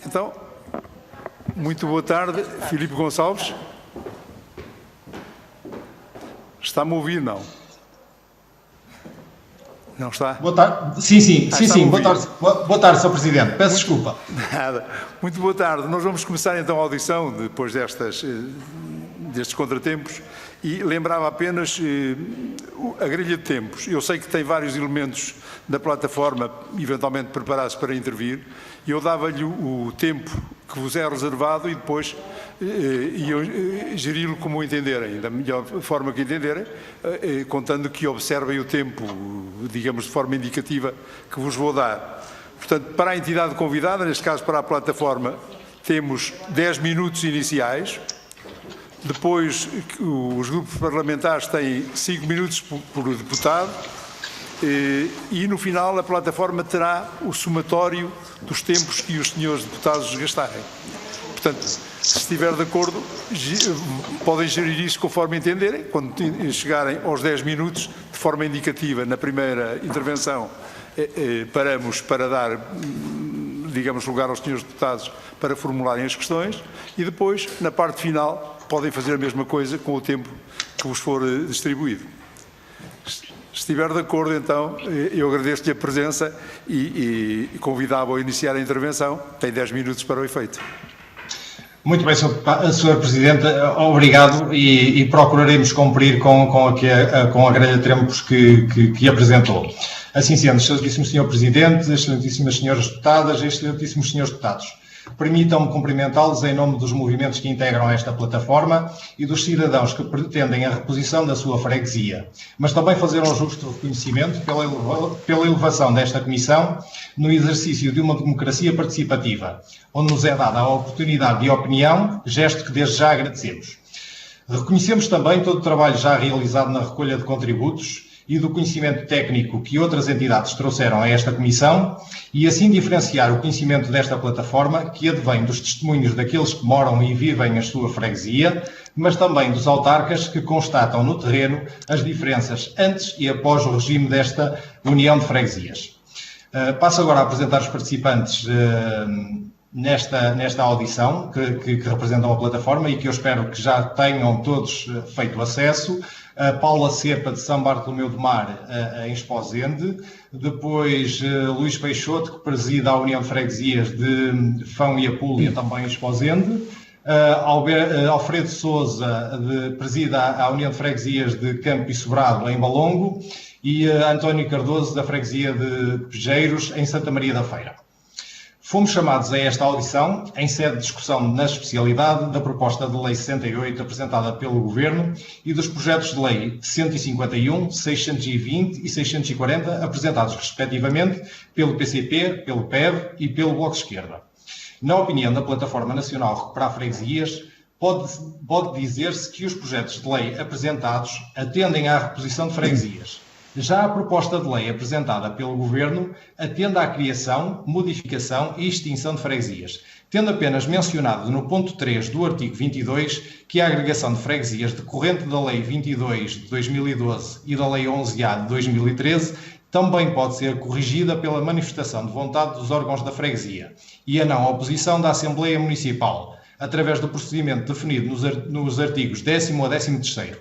Então, muito boa tarde, Filipe Gonçalves. Está-me a ouvir, não? Não está? Boa tarde. Sim. Boa tarde, Sr. Presidente. Peço desculpa. Nada. Muito boa tarde. Nós vamos começar então a audição, depois destes contratempos, e lembrava apenas a grelha de tempos. Eu sei que tem vários elementos da plataforma, eventualmente preparados para intervir, e eu dava-lhe o tempo que vos é reservado e depois geri-lo como entenderem, da melhor forma que entenderem, contando que observem o tempo, digamos, de forma indicativa que vos vou dar. Portanto, para a entidade convidada, neste caso para a plataforma, temos 10 minutos iniciais. Depois, os grupos parlamentares têm 5 minutos por deputado e, no final, a plataforma terá o somatório dos tempos que os senhores deputados gastarem. Portanto, se estiver de acordo, podem gerir isso conforme entenderem. Quando chegarem aos 10 minutos, de forma indicativa, na primeira intervenção, paramos para dar, digamos, lugar aos senhores deputados para formularem as questões e depois, na parte final, podem fazer a mesma coisa com o tempo que vos for distribuído. Se estiver de acordo, então, eu agradeço-lhe a presença e convidava-o a iniciar a intervenção. Tem 10 minutos para o efeito. Muito bem, Sr. Presidente, obrigado e procuraremos cumprir com a grelha de tempos que apresentou. Assim sendo, excelentíssimo Sr. Presidente, excelentíssimas Senhoras Deputadas, excelentíssimos Senhores Deputados, permitam-me cumprimentá-los em nome dos movimentos que integram esta plataforma e dos cidadãos que pretendem a reposição da sua freguesia, mas também fazer um justo reconhecimento pela elevação desta Comissão no exercício de uma democracia participativa, onde nos é dada a oportunidade de opinião, gesto que desde já agradecemos. Reconhecemos também todo o trabalho já realizado na recolha de contributos e do conhecimento técnico que outras entidades trouxeram a esta Comissão e assim diferenciar o conhecimento desta plataforma que advém dos testemunhos daqueles que moram e vivem a sua freguesia, mas também dos autarcas que constatam no terreno as diferenças antes e após o regime desta União de Freguesias. Passo agora a apresentar os participantes nesta audição que representam a plataforma e que eu espero que já tenham todos feito acesso. A Paula Cepa, de São Bartolomeu de Mar, em Esposende. Depois, Luís Peixoto, que presida a União de Freguesias de Fão e Apúlia, também em Esposende. Alfredo Sousa, presida a União de Freguesias de Campo e Sobrado, em Balongo. E António Cardoso, da Freguesia de Pejeiros, em Santa Maria da Feira. Fomos chamados a esta audição em sede de discussão na especialidade da proposta de lei 68 apresentada pelo Governo e dos projetos de lei 151, 620 e 640 apresentados respectivamente pelo PCP, pelo PEV e pelo Bloco de Esquerda. Na opinião da Plataforma Nacional Recuperar Freguesias, pode dizer-se que os projetos de lei apresentados atendem à reposição de freguesias. Já a proposta de lei apresentada pelo Governo atende à criação, modificação e extinção de freguesias, tendo apenas mencionado no ponto 3 do artigo 22 que a agregação de freguesias decorrente da Lei 22 de 2012 e da Lei 11A de 2013 também pode ser corrigida pela manifestação de vontade dos órgãos da freguesia e a não oposição da Assembleia Municipal, através do procedimento definido nos artigos 10º a 13º.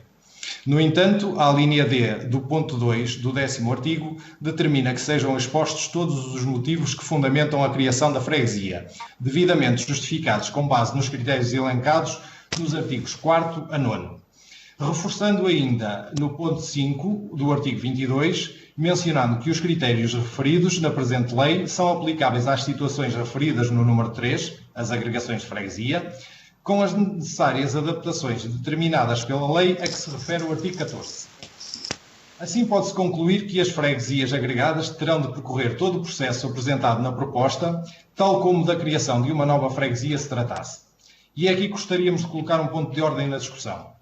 No entanto, a linha D do ponto 2 do 10º artigo determina que sejam expostos todos os motivos que fundamentam a criação da freguesia, devidamente justificados com base nos critérios elencados nos artigos 4º a 9º. Reforçando ainda no ponto 5 do artigo 22, mencionando que os critérios referidos na presente lei são aplicáveis às situações referidas no número 3, as agregações de freguesia, com as necessárias adaptações determinadas pela lei a que se refere o artigo 14. Assim pode-se concluir que as freguesias agregadas terão de percorrer todo o processo apresentado na proposta, tal como da criação de uma nova freguesia se tratasse. E é aqui que gostaríamos de colocar um ponto de ordem na discussão.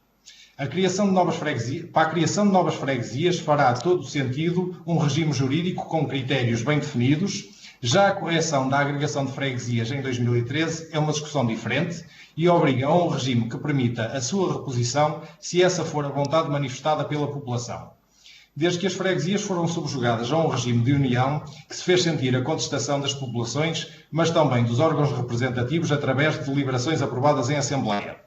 Para a criação de novas freguesias fará todo o sentido um regime jurídico com critérios bem definidos. Já a correção da agregação de freguesias em 2013 é uma discussão diferente e obriga a um regime que permita a sua reposição se essa for a vontade manifestada pela população. desde que as freguesias foram subjugadas a um regime de união que se fez sentir a contestação das populações, mas também dos órgãos representativos através de deliberações aprovadas em Assembleia.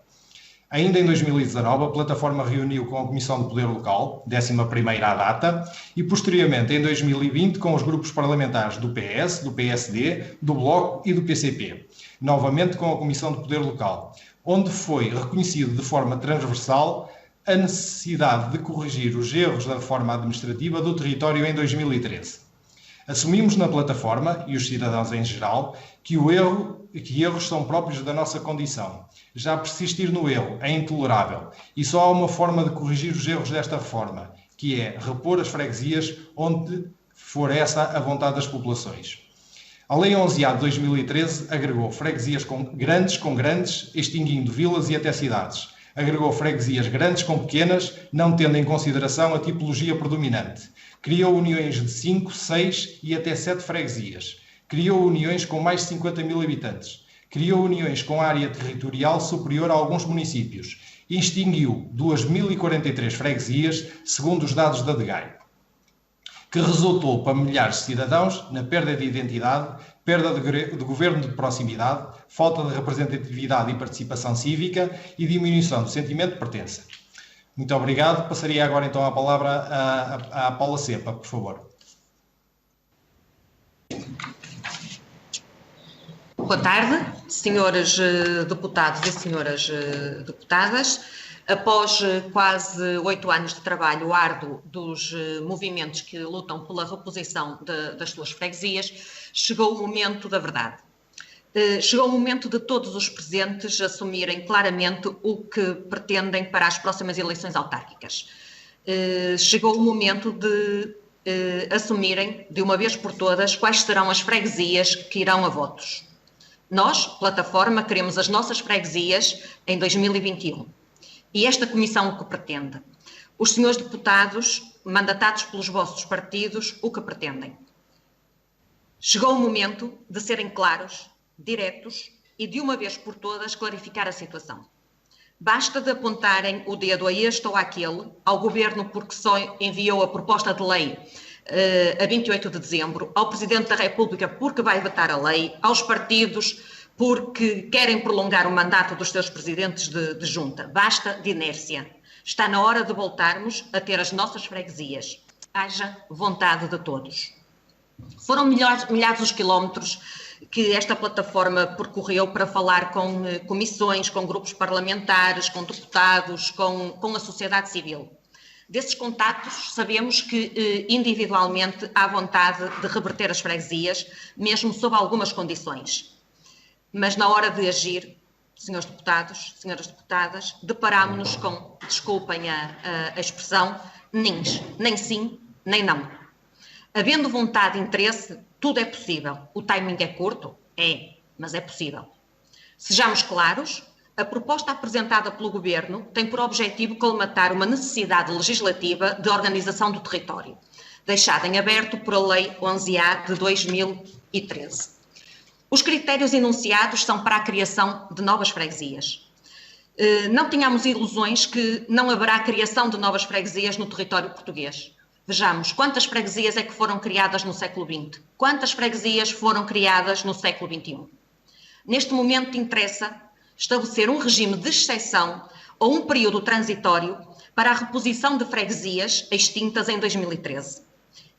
Ainda em 2019, a plataforma reuniu com a Comissão de Poder Local, 11ª à data, e posteriormente em 2020 com os grupos parlamentares do PS, do PSD, do Bloco e do PCP, novamente com a Comissão de Poder Local, onde foi reconhecido de forma transversal a necessidade de corrigir os erros da reforma administrativa do território em 2013. Assumimos na plataforma, e os cidadãos em geral, que erros são próprios da nossa condição. Já persistir no erro é intolerável e só há uma forma de corrigir os erros desta reforma, que é repor as freguesias onde for essa a vontade das populações. A Lei 11A de 2013 agregou freguesias com grandes, extinguindo vilas e até cidades. Agregou freguesias grandes com pequenas, não tendo em consideração a tipologia predominante. Criou uniões de 5, 6 e até 7 freguesias. Criou uniões com mais de 50 mil habitantes. Criou uniões com área territorial superior a alguns municípios. E extinguiu 2.043 freguesias, segundo os dados da DGAI, que resultou para milhares de cidadãos na perda de identidade, perda de governo de proximidade, falta de representatividade e participação cívica e diminuição do sentimento de pertença. Muito obrigado. Passaria agora então a palavra à Paula Cepa, por favor. Boa tarde, senhores deputados e senhoras deputadas. Após quase 8 anos de trabalho árduo dos movimentos que lutam pela reposição das suas freguesias, chegou o momento da verdade. Chegou o momento de todos os presentes assumirem claramente o que pretendem para as próximas eleições autárquicas. Chegou o momento de assumirem, de uma vez por todas, quais serão as freguesias que irão a votos. Nós, plataforma, queremos as nossas freguesias em 2021. E esta comissão o que pretende? Os senhores deputados, mandatados pelos vossos partidos, o que pretendem? Chegou o momento de serem claros, diretos e de uma vez por todas clarificar a situação. Basta de apontarem o dedo a este ou àquele, ao Governo porque só enviou a proposta de lei a 28 de dezembro, ao Presidente da República porque vai vetar a lei, aos partidos porque querem prolongar o mandato dos seus presidentes de junta. Basta de inércia. Está na hora de voltarmos a ter as nossas freguesias. Haja vontade de todos. Foram milhares os quilómetros que esta plataforma percorreu para falar com comissões, com grupos parlamentares, com deputados, com a sociedade civil. Desses contactos, sabemos que individualmente há vontade de reverter as freguesias, mesmo sob algumas condições. Mas na hora de agir, senhores deputados, senhoras deputadas, deparámos-nos com, desculpem a expressão, nins, nem sim, nem não. Havendo vontade e interesse, tudo é possível. O timing é curto? É, mas é possível. Sejamos claros, a proposta apresentada pelo Governo tem por objetivo colmatar uma necessidade legislativa de organização do território, deixada em aberto por a Lei 11A de 2013. Os critérios enunciados são para a criação de novas freguesias. Não tenhamos ilusões que não haverá criação de novas freguesias no território português. Vejamos, quantas freguesias é que foram criadas no século XX? Quantas freguesias foram criadas no século XXI? Neste momento interessa estabelecer um regime de exceção ou um período transitório para a reposição de freguesias extintas em 2013.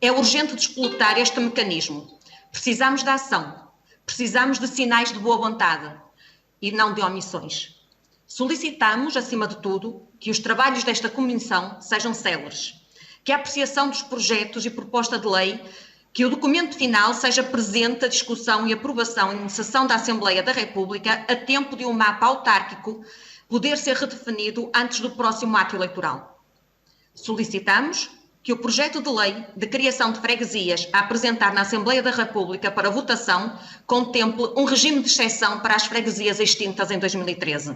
É urgente desplotar este mecanismo. Precisamos de ação. Precisamos de sinais de boa vontade e não de omissões. Solicitamos, acima de tudo, que os trabalhos desta comissão sejam céleres, que a apreciação dos projetos e proposta de lei, que o documento final seja presente a discussão e aprovação em sessão da Assembleia da República a tempo de um mapa autárquico poder ser redefinido antes do próximo ato eleitoral. Solicitamos que o projeto de lei de criação de freguesias a apresentar na Assembleia da República para votação contemple um regime de exceção para as freguesias extintas em 2013,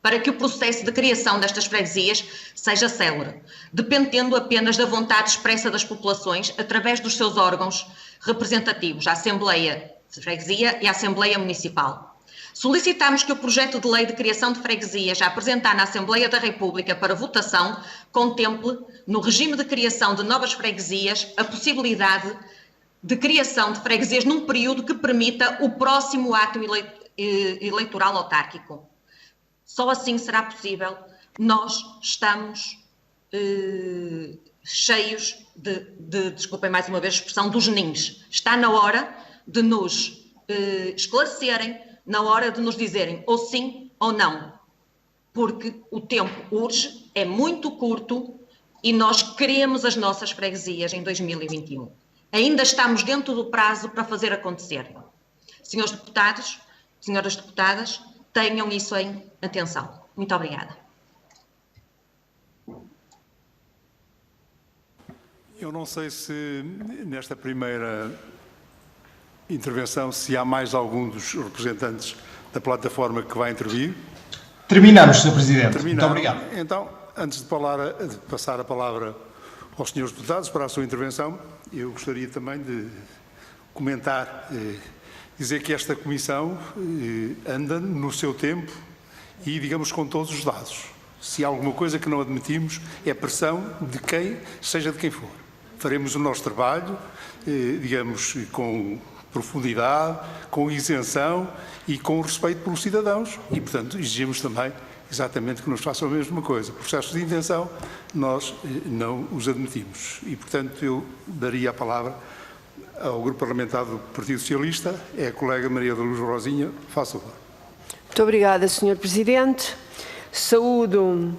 para que o processo de criação destas freguesias seja célere, dependendo apenas da vontade expressa das populações através dos seus órgãos representativos, a Assembleia de Freguesia e a Assembleia Municipal. Solicitamos que o projeto de lei de criação de freguesias a apresentar na Assembleia da República para votação contemple, no regime de criação de novas freguesias, a possibilidade de criação de freguesias num período que permita o próximo ato eleitoral autárquico. Só assim será possível. Nós estamos cheios desculpem mais uma vez a expressão, dos nins. Está na hora de nos esclarecerem, na hora de nos dizerem ou sim ou não, porque o tempo urge, é muito curto e nós queremos as nossas freguesias em 2021. Ainda estamos dentro do prazo para fazer acontecer. Senhores deputados, senhoras deputadas, tenham isso em atenção. Muito obrigada. Eu não sei se nesta primeira intervenção se há mais algum dos representantes da plataforma que vai intervir. Terminamos, Sr. Presidente. Muito obrigado. Então, antes de passar a palavra aos senhores deputados para a sua intervenção, eu gostaria também de comentar, dizer que esta Comissão anda no seu tempo e, digamos, com todos os dados. Se há alguma coisa que não admitimos, é pressão de quem, seja de quem for. Faremos o nosso trabalho, digamos, com profundidade, com isenção e com respeito pelos cidadãos e, portanto, exigimos também exatamente que nos façam a mesma coisa. Processos de intenção, nós não os admitimos. E, portanto, eu daria a palavra ao Grupo Parlamentar do Partido Socialista, é a colega Maria da Luz Rosinha, faça favor. Muito obrigada, Sr. Presidente. Saúdo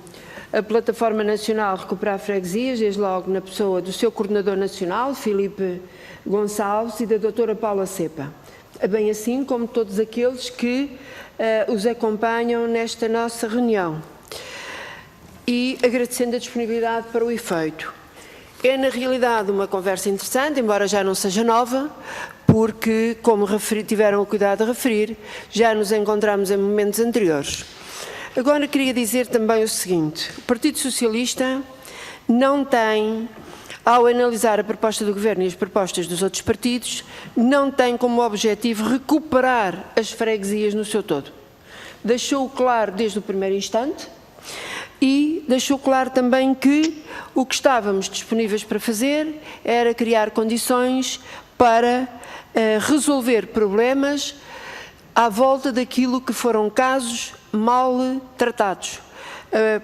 a Plataforma Nacional Recuperar Freguesias, desde logo na pessoa do seu coordenador nacional, Filipe Gonçalves, e da doutora Paula Cepa, bem assim como todos aqueles que os acompanham nesta nossa reunião. E agradecendo a disponibilidade para o efeito. É, na realidade, uma conversa interessante, embora já não seja nova, porque, como tiveram o cuidado de referir, já nos encontramos em momentos anteriores. Agora queria dizer também o seguinte: o Partido Socialista não tem, ao analisar a proposta do Governo e as propostas dos outros partidos, não tem como objetivo recuperar as freguesias no seu todo. Deixou claro desde o primeiro instante e deixou claro também que o que estávamos disponíveis para fazer era criar condições para resolver problemas à volta daquilo que foram casos mal tratados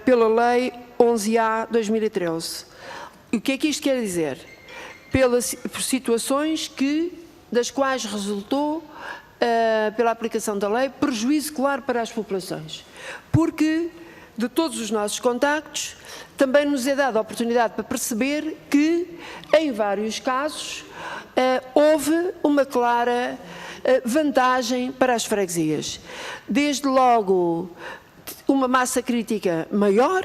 pela Lei 11A/2013. O que é que isto quer dizer? Por situações das quais resultou, pela aplicação da lei, prejuízo claro para as populações. Porque, de todos os nossos contactos, também nos é dada a oportunidade para perceber que, em vários casos, houve uma clara vantagem para as freguesias. Desde logo, uma massa crítica maior,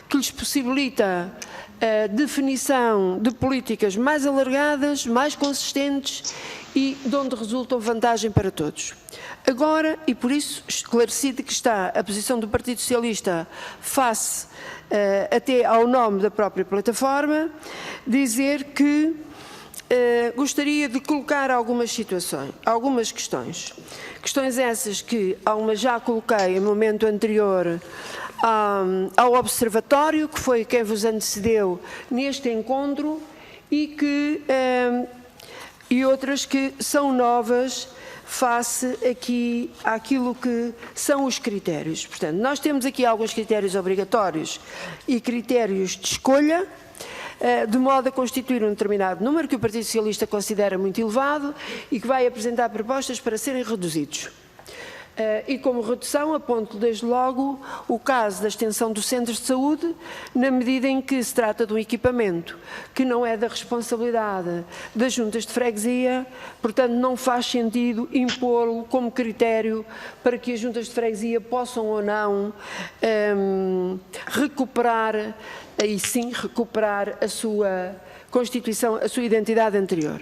que lhes possibilita a definição de políticas mais alargadas, mais consistentes e de onde resultam vantagem para todos. Agora, e por isso esclarecido que está a posição do Partido Socialista face até ao nome da própria plataforma, dizer que gostaria de colocar algumas questões. Questões essas que já coloquei em momento anterior ao Observatório, que foi quem vos antecedeu neste encontro, e outras que são novas face aqui àquilo que são os critérios. Portanto, nós temos aqui alguns critérios obrigatórios e critérios de escolha, de modo a constituir um determinado número que o Partido Socialista considera muito elevado e que vai apresentar propostas para serem reduzidos. E como redução aponto desde logo o caso da extensão dos centros de saúde, na medida em que se trata de um equipamento que não é da responsabilidade das juntas de freguesia, portanto não faz sentido impô-lo como critério para que as juntas de freguesia possam ou não recuperar a sua constituição, a sua identidade anterior.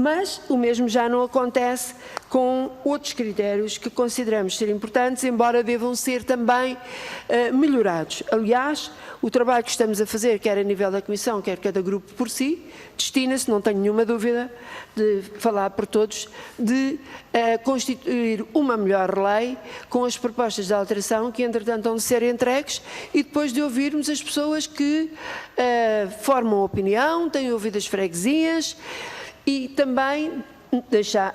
Mas o mesmo já não acontece com outros critérios que consideramos ser importantes, embora devam ser também melhorados. Aliás, o trabalho que estamos a fazer, quer a nível da Comissão, quer cada grupo por si, destina-se, não tenho nenhuma dúvida, de falar por todos, de constituir uma melhor lei com as propostas de alteração que, entretanto, vão ser entregues e depois de ouvirmos as pessoas que formam opinião, têm ouvido as freguesias e também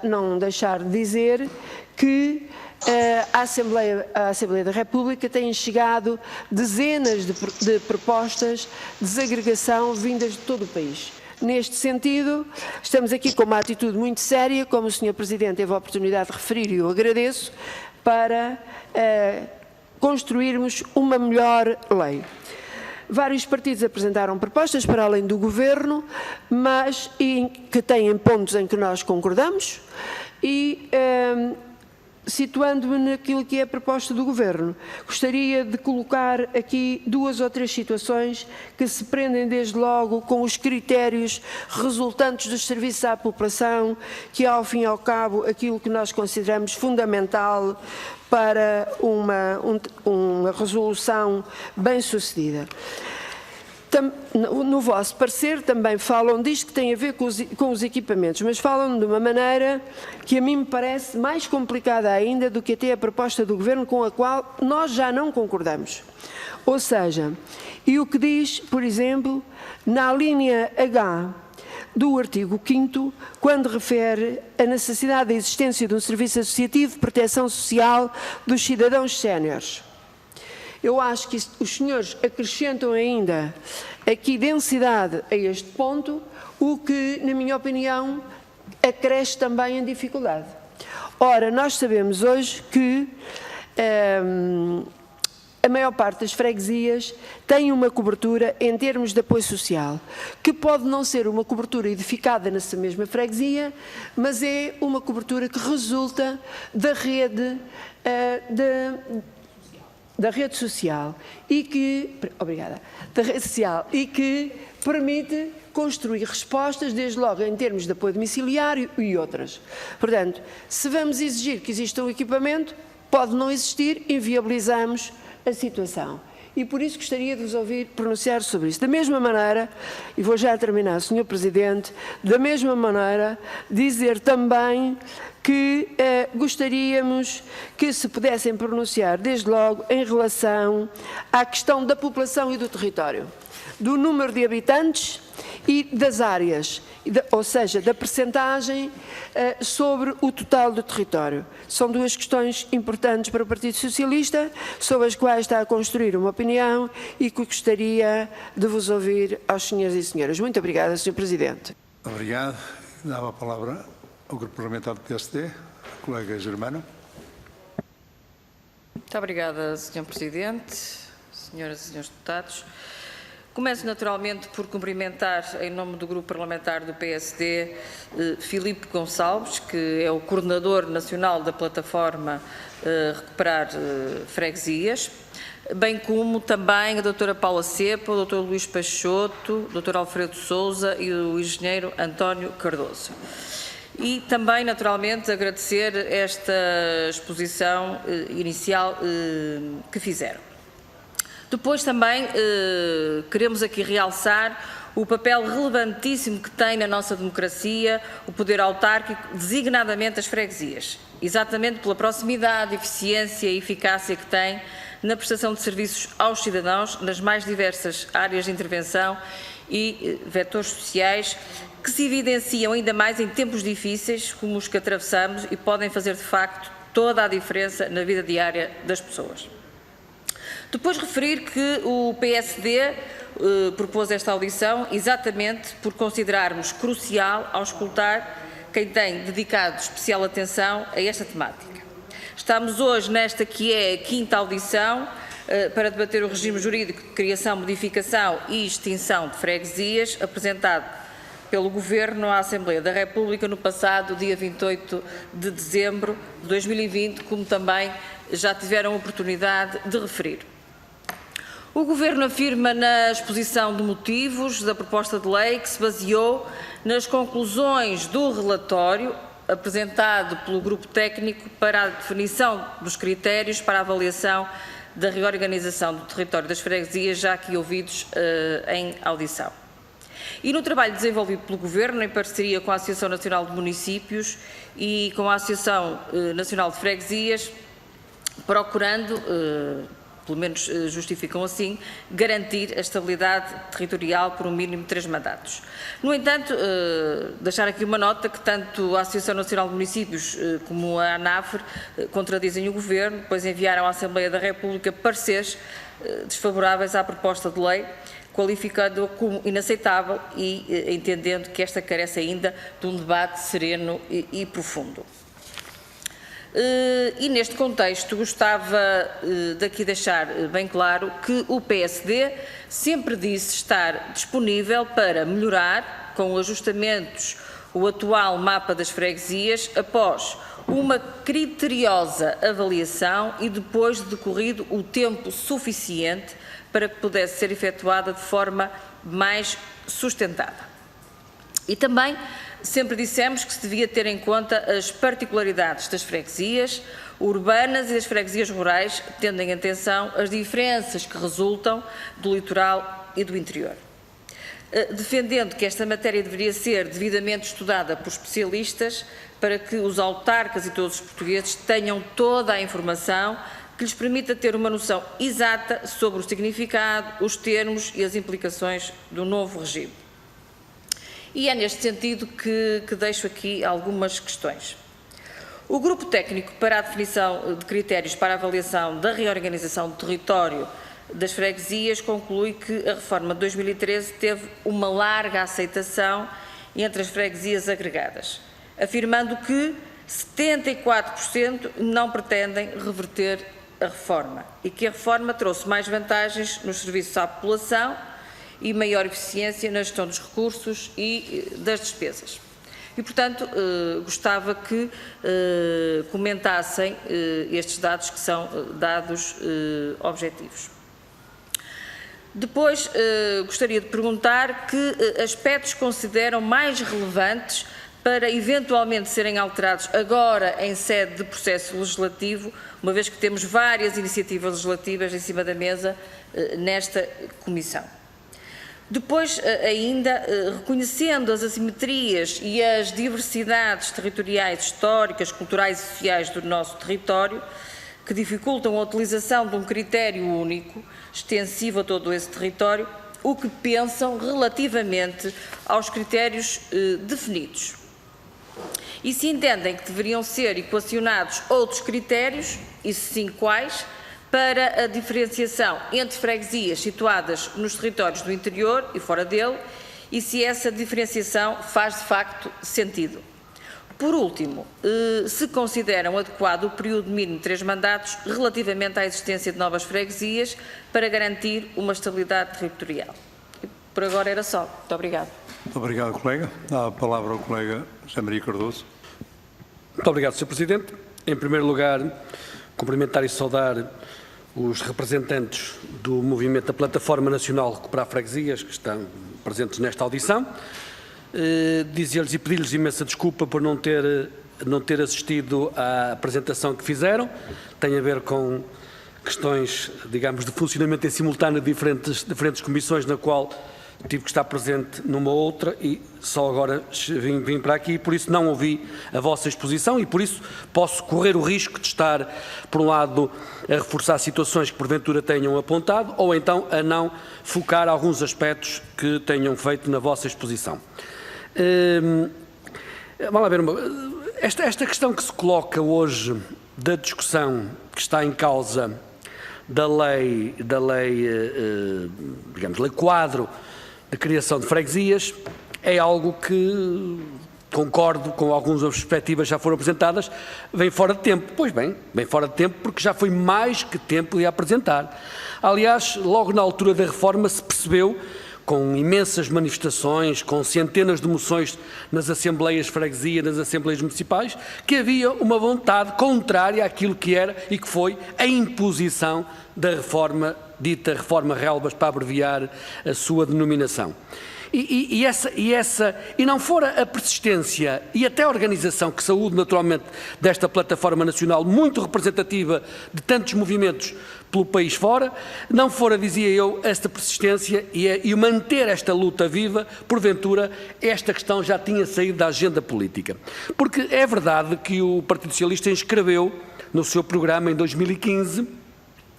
não deixar de dizer que à Assembleia da República têm chegado dezenas de propostas de desagregação vindas de todo o país. Neste sentido, estamos aqui com uma atitude muito séria, como o Sr. Presidente teve a oportunidade de referir e eu agradeço, para construirmos uma melhor lei. Vários partidos apresentaram propostas para além do Governo, mas que têm pontos em que nós concordamos e situando-me naquilo que é a proposta do Governo, gostaria de colocar aqui 2 ou 3 situações que se prendem desde logo com os critérios resultantes dos serviços à população, que é ao fim e ao cabo aquilo que nós consideramos fundamental para uma resolução bem-sucedida. No vosso parecer também falam disto que tem a ver com os equipamentos, mas falam de uma maneira que a mim me parece mais complicada ainda do que até a proposta do Governo, com a qual nós já não concordamos. Ou seja, e o que diz, por exemplo, na linha H do artigo 5º, quando refere a necessidade da existência de um serviço associativo de proteção social dos cidadãos séniores. Eu acho que os senhores acrescentam ainda aqui densidade a este ponto, o que, na minha opinião, acresce também em dificuldade. Ora, nós sabemos hoje que a maior parte das freguesias tem uma cobertura em termos de apoio social, que pode não ser uma cobertura edificada nessa mesma freguesia, mas é uma cobertura que resulta da rede da rede social e que permite construir respostas, desde logo em termos de apoio domiciliário e outras. Portanto, se vamos exigir que exista um equipamento, pode não existir, inviabilizamos a situação. E por isso gostaria de vos ouvir pronunciar sobre isso. Da mesma maneira, e vou já terminar, Sr. Presidente, da mesma maneira, dizer também que gostaríamos que se pudessem pronunciar, desde logo, em relação à questão da população e do território, do número de habitantes e das áreas, ou seja, da percentagem sobre o total do território. São 2 questões importantes para o Partido Socialista, sobre as quais está a construir uma opinião e que gostaria de vos ouvir aos senhores e senhoras. Muito obrigada, Sr. Presidente. Obrigado. Dava a palavra ao Grupo Parlamentar do PSD, colega Germano. Muito obrigada, Sr. Presidente, senhoras e senhores deputados. Começo naturalmente por cumprimentar, em nome do Grupo Parlamentar do PSD, Filipe Gonçalves, que é o Coordenador Nacional da Plataforma Recuperar Freguesias, bem como também a doutora Paula Cepa, o doutor Luís Peixoto, o doutor Alfredo Sousa e o engenheiro António Cardoso. E também, naturalmente, agradecer esta exposição inicial que fizeram. Depois também queremos aqui realçar o papel relevantíssimo que tem na nossa democracia o poder autárquico, designadamente as freguesias, exatamente pela proximidade, eficiência e eficácia que tem na prestação de serviços aos cidadãos nas mais diversas áreas de intervenção e vetores sociais que se evidenciam ainda mais em tempos difíceis como os que atravessamos e podem fazer de facto toda a diferença na vida diária das pessoas. Depois referir que o PSD propôs esta audição exatamente por considerarmos crucial auscultar quem tem dedicado especial atenção a esta temática. Estamos hoje nesta que é a 5ª audição para debater o regime jurídico de criação, modificação e extinção de freguesias apresentado pelo Governo à Assembleia da República no passado dia 28 de dezembro de 2020, como também já tiveram a oportunidade de referir. O Governo afirma na exposição de motivos da proposta de lei que se baseou nas conclusões do relatório apresentado pelo Grupo Técnico para a definição dos critérios para a avaliação da reorganização do território das freguesias, já aqui ouvidos em audição. E no trabalho desenvolvido pelo Governo, em parceria com a Associação Nacional de Municípios e com a Associação Nacional de Freguesias, procurando, pelo menos justificam assim, garantir a estabilidade territorial por um mínimo de 3 mandatos. No entanto, deixar aqui uma nota que tanto a Associação Nacional de Municípios como a ANAFR contradizem o Governo, pois enviaram à Assembleia da República pareceres desfavoráveis à proposta de lei, qualificando-a como inaceitável e entendendo que esta carece ainda de um debate sereno e profundo. E neste contexto gostava daqui deixar bem claro que o PSD sempre disse estar disponível para melhorar, com ajustamentos, o atual mapa das freguesias após uma criteriosa avaliação e depois de decorrido o tempo suficiente para que pudesse ser efetuada de forma mais sustentada. E também sempre dissemos que se devia ter em conta as particularidades das freguesias urbanas e das freguesias rurais, tendo em atenção as diferenças que resultam do litoral e do interior. Defendendo que esta matéria deveria ser devidamente estudada por especialistas para que os autarcas e todos os portugueses tenham toda a informação que lhes permita ter uma noção exata sobre o significado, os termos e as implicações do novo regime. E é neste sentido que deixo aqui algumas questões. O Grupo Técnico para a definição de critérios para a avaliação da reorganização do território das freguesias conclui que a reforma de 2013 teve uma larga aceitação entre as freguesias agregadas, afirmando que 74% não pretendem reverter a reforma e que a reforma trouxe mais vantagens nos serviços à população e maior eficiência na gestão dos recursos e das despesas. E, portanto, gostava que comentassem estes dados que são dados objetivos. Depois, gostaria de perguntar que aspectos consideram mais relevantes para eventualmente serem alterados agora em sede de processo legislativo, uma vez que temos várias iniciativas legislativas em cima da mesa nesta comissão. Depois, ainda, reconhecendo as assimetrias e as diversidades territoriais, históricas, culturais e sociais do nosso território, que dificultam a utilização de um critério único, extensivo a todo esse território, o que pensam relativamente aos critérios definidos. E se entendem que deveriam ser equacionados outros critérios, e se sim quais, para a diferenciação entre freguesias situadas nos territórios do interior e fora dele, e se essa diferenciação faz de facto sentido. Por último, se consideram adequado o período mínimo de 3 mandatos relativamente à existência de novas freguesias para garantir uma estabilidade territorial. Por agora era só. Muito obrigado. Muito obrigado, colega. Dá a palavra ao colega José Maria Cardoso. Muito obrigado, Sr. Presidente. Em primeiro lugar, cumprimentar e saudar os representantes do movimento da Plataforma Nacional Recuperar Freguesias que estão presentes nesta audição. Dizer-lhes e pedir-lhes imensa desculpa por não ter assistido à apresentação que fizeram. Tem a ver com questões, digamos, de funcionamento em simultâneo de diferentes comissões, na qual tive que estar presente numa outra e só agora vim para aqui, por isso não ouvi a vossa exposição e por isso posso correr o risco de estar, por um lado, a reforçar situações que porventura tenham apontado ou então a não focar alguns aspectos que tenham feito na vossa exposição. Vamos lá ver, esta questão que se coloca hoje da discussão que está em causa da lei digamos, lei quadro de criação de freguesias, é algo que, concordo com algumas das perspectivas que já foram apresentadas, vem fora de tempo. Pois bem, vem fora de tempo porque já foi mais que tempo de apresentar. Aliás, logo na altura da reforma se percebeu, com imensas manifestações, com centenas de moções nas assembleias de freguesia, nas assembleias municipais, que havia uma vontade contrária àquilo que era e que foi a imposição da reforma, dita reforma Relvas, para abreviar a sua denominação. E não fora a persistência e até a organização que saúde naturalmente desta plataforma nacional muito representativa de tantos movimentos pelo país fora, não fora, dizia eu, esta persistência e manter esta luta viva, porventura esta questão já tinha saído da agenda política. Porque é verdade que o Partido Socialista inscreveu no seu programa em 2015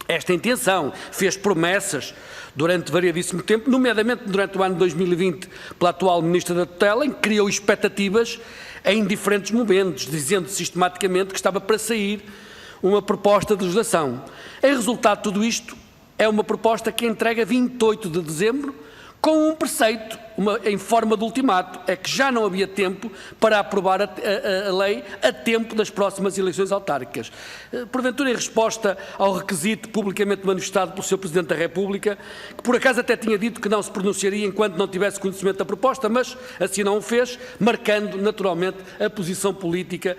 esta intenção, fez promessas durante variadíssimo tempo, nomeadamente durante o ano de 2020 pela atual Ministra da Tutela, em que criou expectativas em diferentes momentos, dizendo sistematicamente que estava para sair uma proposta de legislação. Em resultado de tudo isto, é uma proposta que entrega 28 de dezembro, com um preceito, em forma de ultimato, é que já não havia tempo para aprovar a lei a tempo das próximas eleições autárquicas. Porventura, em resposta ao requisito publicamente manifestado pelo Sr. Presidente da República, que por acaso até tinha dito que não se pronunciaria enquanto não tivesse conhecimento da proposta, mas assim não o fez, marcando naturalmente a posição política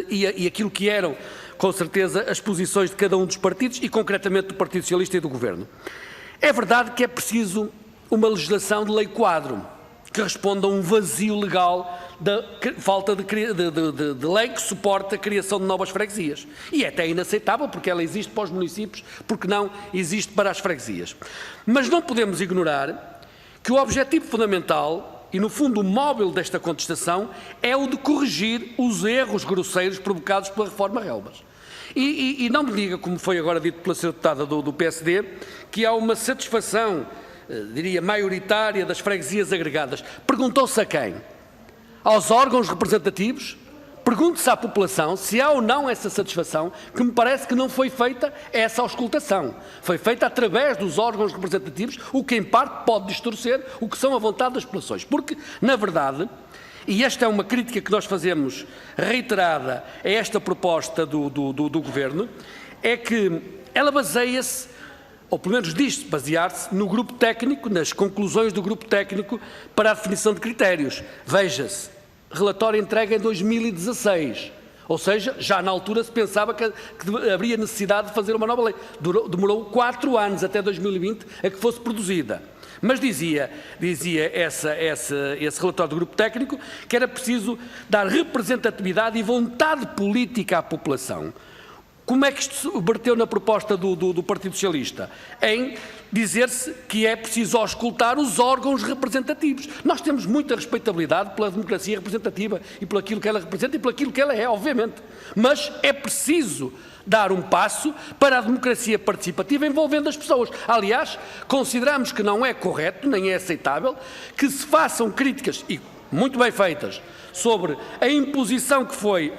e aquilo que eram, com certeza, as posições de cada um dos partidos e concretamente do Partido Socialista e do Governo. É verdade que é preciso uma legislação de lei quadro que responda a um vazio legal da falta de lei que suporta a criação de novas freguesias. E é até inaceitável porque ela existe para os municípios, porque não existe para as freguesias. Mas não podemos ignorar que o objetivo fundamental e, no fundo, o móvel desta contestação é o de corrigir os erros grosseiros provocados pela reforma Relvas. E não me diga, como foi agora dito pela Sra. Deputada do PSD, que há uma satisfação, diria, maioritária das freguesias agregadas. Perguntou-se a quem? Aos órgãos representativos? Pergunte-se à população se há ou não essa satisfação, que me parece que não foi feita essa auscultação. Foi feita através dos órgãos representativos, o que em parte pode distorcer o que são a vontade das populações. Porque, na verdade, e esta é uma crítica que nós fazemos reiterada a esta proposta do Governo, é que ela baseia-se, ou pelo menos diz-se basear-se, no grupo técnico, nas conclusões do grupo técnico para a definição de critérios. Veja-se, relatório entregue em 2016, ou seja, já na altura se pensava que haveria necessidade de fazer uma nova lei. Demorou 4 anos até 2020 a que fosse produzida. Mas dizia esse relatório do grupo técnico que era preciso dar representatividade e vontade política à população. Como é que isto se verteu na proposta do Partido Socialista? Em dizer-se que é preciso auscultar os órgãos representativos. Nós temos muita respeitabilidade pela democracia representativa e por aquilo que ela representa e por aquilo que ela é, obviamente. Mas é preciso dar um passo para a democracia participativa envolvendo as pessoas. Aliás, consideramos que não é correto, nem é aceitável, que se façam críticas, e muito bem feitas, sobre a imposição que foi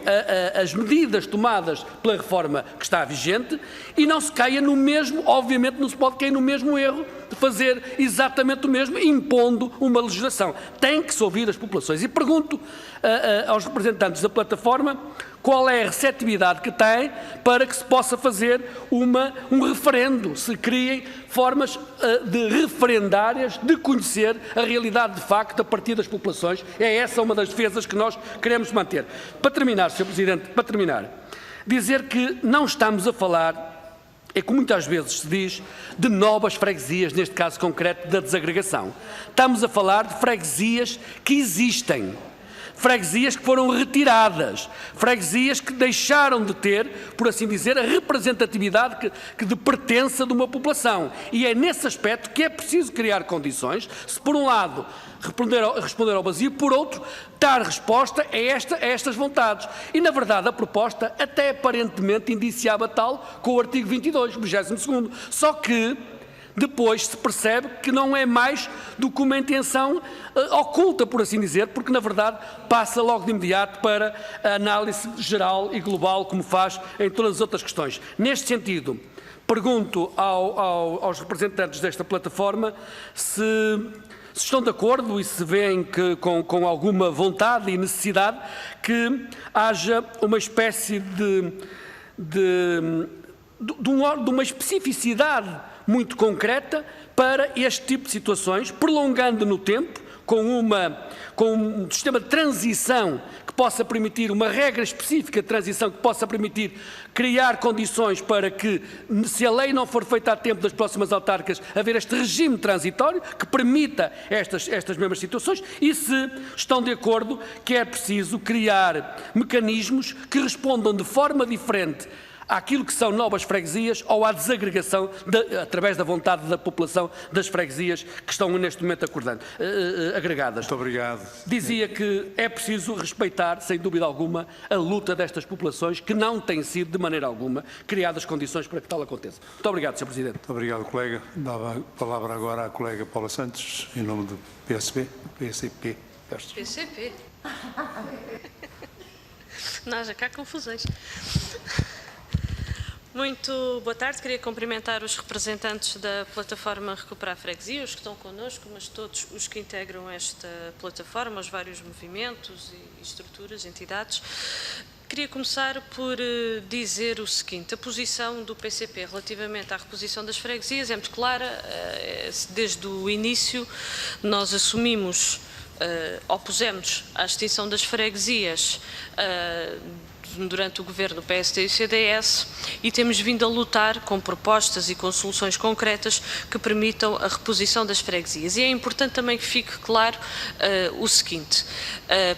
as medidas tomadas pela reforma que está vigente e não se caia no mesmo, obviamente não se pode cair no mesmo erro de fazer exatamente o mesmo, impondo uma legislação. Tem que se ouvir as populações. E pergunto aos representantes da plataforma qual é a receptividade que têm para que se possa fazer um referendo, se criem formas referendárias de conhecer a realidade de facto a partir das populações. É essa uma das defesas que nós queremos manter. Para terminar, Sr. Presidente, dizer que não estamos a falar, é que muitas vezes se diz, de novas freguesias, neste caso concreto da desagregação. Estamos a falar de freguesias que existem. Freguesias que foram retiradas, freguesias que deixaram de ter, por assim dizer, a representatividade que de pertença de uma população. E é nesse aspecto que é preciso criar condições, se por um lado responder ao vazio, por outro dar resposta a estas vontades. E na verdade a proposta até aparentemente indiciava tal com o artigo 22, 22º. Só que depois se percebe que não é mais do que uma intenção oculta, por assim dizer, porque na verdade passa logo de imediato para a análise geral e global, como faz em todas as outras questões. Neste sentido, pergunto aos representantes desta plataforma se estão de acordo e se veem que, com alguma vontade e necessidade que haja uma espécie de uma especificidade muito concreta para este tipo de situações, prolongando no tempo, com um sistema de transição que que possa permitir uma regra específica de transição, que possa permitir criar condições para que, se a lei não for feita a tempo das próximas autárquicas, haver este regime transitório que permita estas mesmas situações, e se estão de acordo que é preciso criar mecanismos que respondam de forma diferente àquilo que são novas freguesias ou à desagregação, através da vontade da população, das freguesias que estão neste momento agregadas. Muito obrigado. Dizia que é preciso respeitar, sem dúvida alguma, a luta destas populações, que não têm sido, de maneira alguma, criadas condições para que tal aconteça. Muito obrigado, Sr. Presidente. Muito obrigado, colega. Dava a palavra agora à colega Paula Santos, em nome do PCP. PCP. Não, já cá há confusões. Muito boa tarde, queria cumprimentar os representantes da plataforma Recuperar a Freguesia, os que estão connosco, mas todos os que integram esta plataforma, os vários movimentos e estruturas, entidades. Queria começar por dizer o seguinte: a posição do PCP relativamente à reposição das freguesias é muito clara. Desde o início nós assumimos, opusemos à extinção das freguesias durante o governo do PSD e CDS, e temos vindo a lutar com propostas e com soluções concretas que permitam a reposição das freguesias. E é importante também que fique claro o seguinte,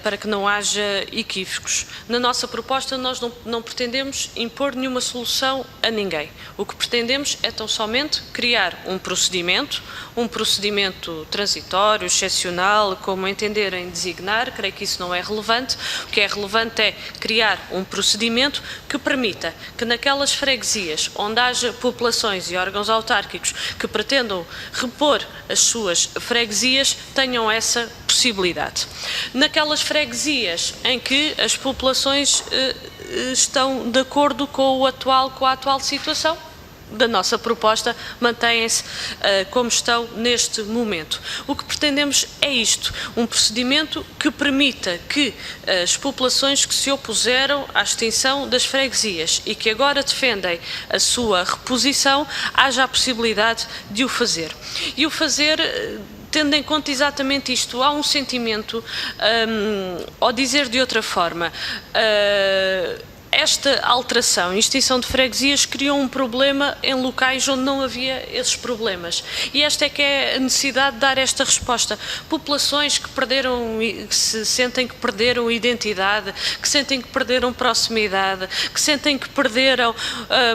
para que não haja equívocos. Na nossa proposta nós não pretendemos impor nenhuma solução a ninguém. O que pretendemos é tão somente criar um procedimento transitório, excepcional, como entenderem designar. Creio que isso não é relevante. O que é relevante é criar um procedimento que permita que naquelas freguesias onde haja populações e órgãos autárquicos que pretendam repor as suas freguesias, tenham essa possibilidade. Naquelas freguesias em que as populações estão de acordo com a atual situação, da nossa proposta, mantêm-se como estão neste momento. O que pretendemos é isto, um procedimento que permita que as populações que se opuseram à extinção das freguesias e que agora defendem a sua reposição, haja a possibilidade de o fazer. E o fazer tendo em conta exatamente isto. Há um sentimento, ao dizer de outra forma, esta alteração e extinção de freguesias criou um problema em locais onde não havia esses problemas. E esta é que é a necessidade de dar esta resposta. Populações que se sentem que perderam identidade, que sentem que perderam proximidade, que sentem que perderam,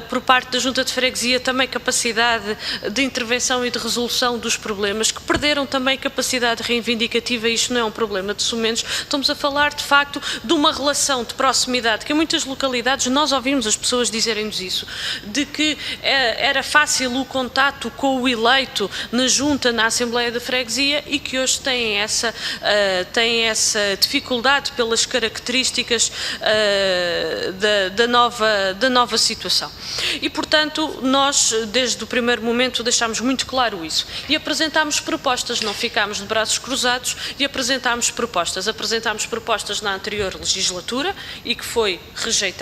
por parte da Junta de Freguesia, também capacidade de intervenção e de resolução dos problemas, que perderam também capacidade reivindicativa, e isto não é um problema de somenos. Estamos a falar, de facto, de uma relação de proximidade que em muitas localidades nós ouvimos as pessoas dizerem-nos isso, de que era fácil o contato com o eleito na junta, na Assembleia de Freguesia, e que hoje têm essa dificuldade pelas características da nova situação. E, portanto, nós, desde o primeiro momento, deixámos muito claro isso. E apresentámos propostas, não ficámos de braços cruzados, e apresentámos propostas. Apresentámos propostas na anterior legislatura e que foi rejeitada.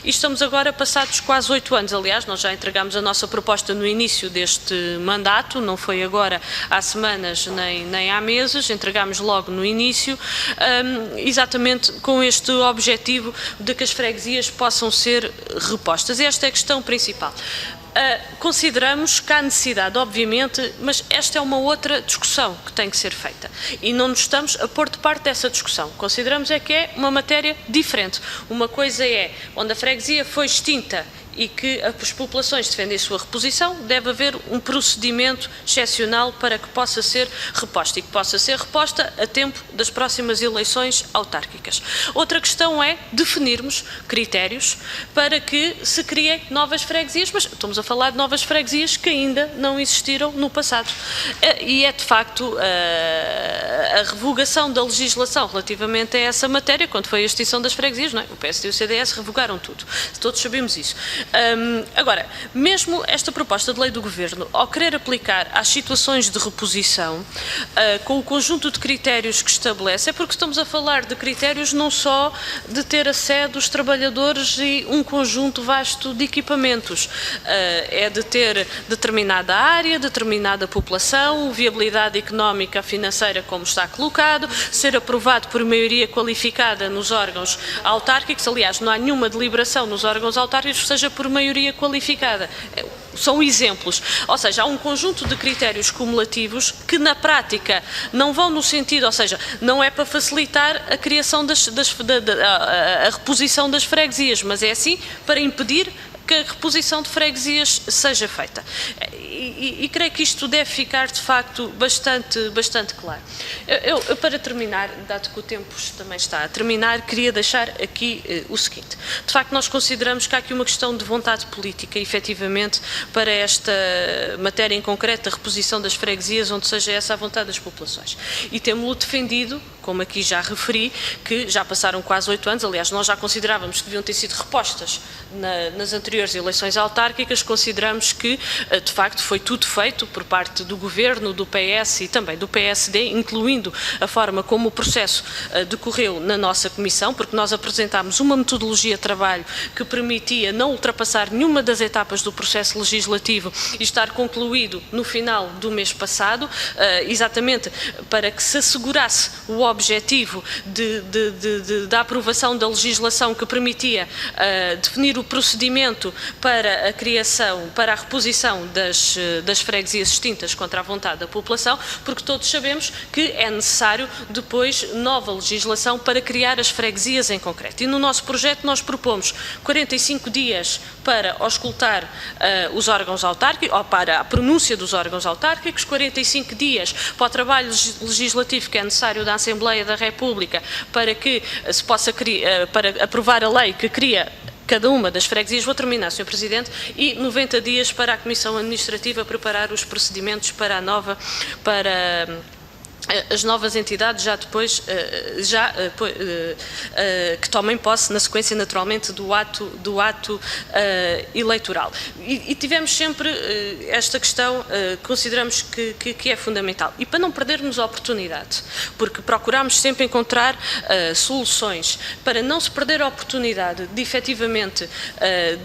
E estamos agora, passados quase 8 anos, aliás, nós já entregámos a nossa proposta no início deste mandato, não foi agora há semanas nem há meses, entregámos logo no início, exatamente com este objetivo de que as freguesias possam ser repostas. Esta é a questão principal. Consideramos que há necessidade, obviamente, mas esta é uma outra discussão que tem que ser feita e não nos estamos a pôr de parte dessa discussão. Consideramos é que é uma matéria diferente. Uma coisa é onde a freguesia foi extinta e que as populações defendem a sua reposição, deve haver um procedimento excepcional para que possa ser reposta e que possa ser reposta a tempo das próximas eleições autárquicas. Outra questão é definirmos critérios para que se criem novas freguesias, mas estamos a falar de novas freguesias que ainda não existiram no passado. E é de facto a revogação da legislação relativamente a essa matéria, quando foi a extinção das freguesias, não é? O PSD e o CDS revogaram tudo, todos sabemos isso. Agora, mesmo esta proposta de lei do Governo, ao querer aplicar às situações de reposição, com o conjunto de critérios que estabelece, é porque estamos a falar de critérios não só de ter a sede dos trabalhadores e um conjunto vasto de equipamentos, é de ter determinada área, determinada população, viabilidade económica, financeira, como está colocado, ser aprovado por maioria qualificada nos órgãos autárquicos. Aliás, não há nenhuma deliberação nos órgãos autárquicos que seja por maioria qualificada. São exemplos, ou seja, há um conjunto de critérios cumulativos que na prática não vão no sentido, ou seja, não é para facilitar a criação a reposição das freguesias, mas é assim para impedir que a reposição de freguesias seja feita. E creio que isto deve ficar, de facto, bastante claro. Eu, para terminar, dado que o tempo também está a terminar, queria deixar aqui o seguinte. De facto, nós consideramos que há aqui uma questão de vontade política, efetivamente, para esta matéria em concreto, da reposição das freguesias, onde seja essa a vontade das populações. E temos-lo defendido, como aqui já referi, que já passaram quase 8 anos, aliás, nós já considerávamos que deviam ter sido repostas nas anteriores eleições autárquicas, consideramos que, de facto, foi tudo feito por parte do Governo, do PS e também do PSD, incluindo a forma como o processo decorreu na nossa Comissão, porque nós apresentámos uma metodologia de trabalho que permitia não ultrapassar nenhuma das etapas do processo legislativo e estar concluído no final do mês passado, exatamente para que se assegurasse o objetivo da aprovação da legislação que permitia definir o procedimento para a criação, para a reposição das freguesias extintas contra a vontade da população, porque todos sabemos que é necessário depois nova legislação para criar as freguesias em concreto. E no nosso projeto nós propomos 45 dias para auscultar os órgãos autárquicos, ou para a pronúncia dos órgãos autárquicos, 45 dias para o trabalho legislativo que é necessário da Assembleia da República para que se possa para aprovar a lei que cria cada uma das freguesias. Vou terminar, Sr. Presidente, e 90 dias para a Comissão Administrativa preparar os procedimentos para as novas entidades já depois, que tomem posse na sequência naturalmente do ato eleitoral. E tivemos sempre esta questão, consideramos que é fundamental. E para não perdermos a oportunidade, porque procuramos sempre encontrar soluções para não se perder a oportunidade de efetivamente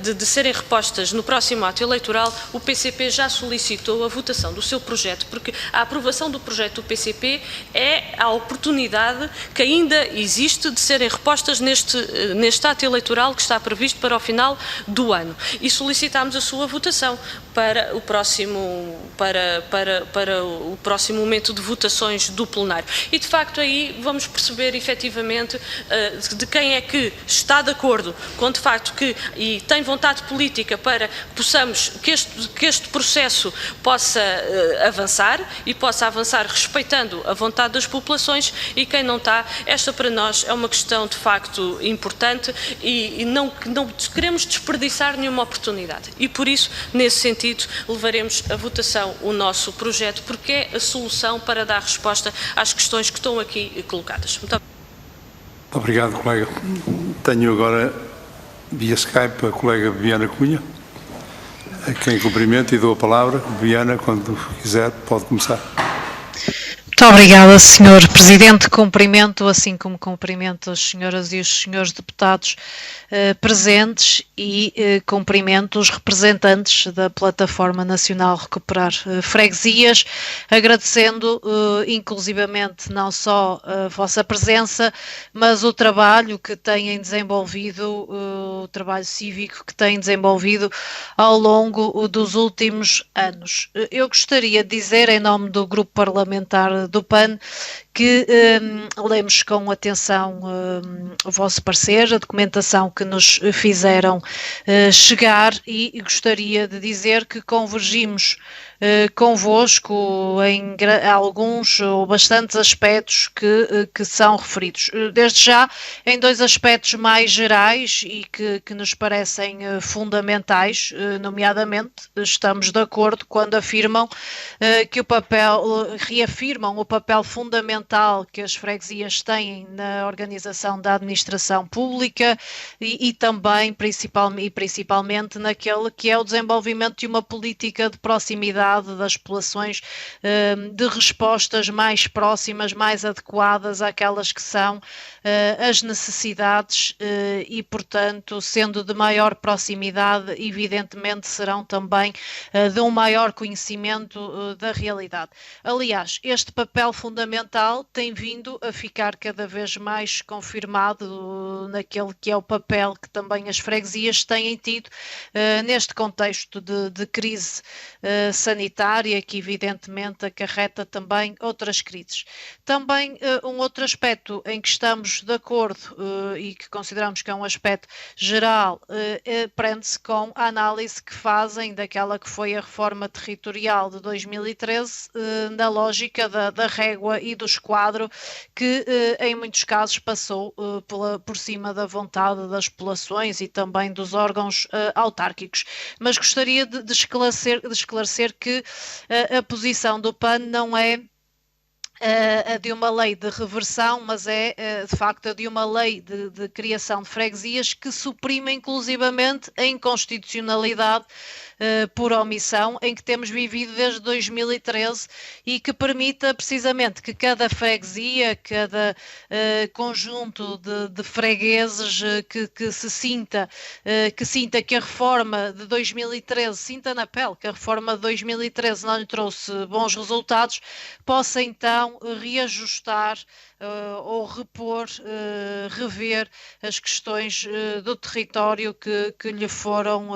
de serem repostas no próximo ato eleitoral, o PCP já solicitou a votação do seu projeto, porque a aprovação do projeto do PCP é a oportunidade que ainda existe de serem repostas neste ato eleitoral que está previsto para o final do ano. E solicitámos a sua votação para o próximo momento de votações do plenário. E de facto aí vamos perceber efetivamente de quem é que está de acordo com de facto e tem vontade política para que este processo possa avançar e possa avançar respeitando a vontade das populações, e quem não está, esta para nós é uma questão de facto importante e não queremos desperdiçar nenhuma oportunidade. E por isso, nesse sentido, levaremos a votação o nosso projeto, porque é a solução para dar resposta às questões que estão aqui colocadas. Muito obrigado, colega. Tenho agora, via Skype, a colega Viviana Cunha, a quem cumprimento e dou a palavra. Viviana, quando quiser, pode começar. Muito obrigada, Sr. Presidente. Cumprimento, assim como cumprimento as senhoras e os senhores deputados presentes e cumprimento os representantes da Plataforma Nacional Recuperar Freguesias, agradecendo inclusivamente não só a vossa presença, mas o trabalho que têm desenvolvido, o trabalho cívico que têm desenvolvido ao longo dos últimos anos. Eu gostaria de dizer, em nome do Grupo Parlamentar do PAN, que lemos com atenção o vosso parecer, a documentação que nos fizeram chegar, e gostaria de dizer que convergimos convosco em alguns ou bastantes aspectos que são referidos. Desde já, em dois aspectos mais gerais e que nos parecem fundamentais, nomeadamente, estamos de acordo quando afirmam que reafirmam o papel fundamental fundamental que as freguesias têm na organização da administração pública e também, principalmente, naquele que é o desenvolvimento de uma política de proximidade das populações, de respostas mais próximas, mais adequadas àquelas que são as necessidades e, portanto, sendo de maior proximidade, evidentemente serão também de um maior conhecimento da realidade. Aliás, este papel fundamental tem vindo a ficar cada vez mais confirmado naquele que é o papel que também as freguesias têm tido neste contexto de crise sanitária, que evidentemente acarreta também outras crises. Também um outro aspecto em que estamos de acordo e que consideramos que é um aspecto geral, prende-se com a análise que fazem daquela que foi a reforma territorial de 2013, na lógica da régua e do esquadro, que em muitos casos passou por cima da vontade das populações e também dos órgãos autárquicos. Mas gostaria de esclarecer que a posição do PAN não é de uma lei de reversão, mas é de facto de uma lei de criação de freguesias que suprime inclusivamente a inconstitucionalidade por omissão em que temos vivido desde 2013 e que permita precisamente que cada freguesia, cada conjunto de fregueses que sinta que a reforma de 2013, sinta na pele que a reforma de 2013 não lhe trouxe bons resultados, possa então reajustar ou repor, rever as questões do território que lhe foram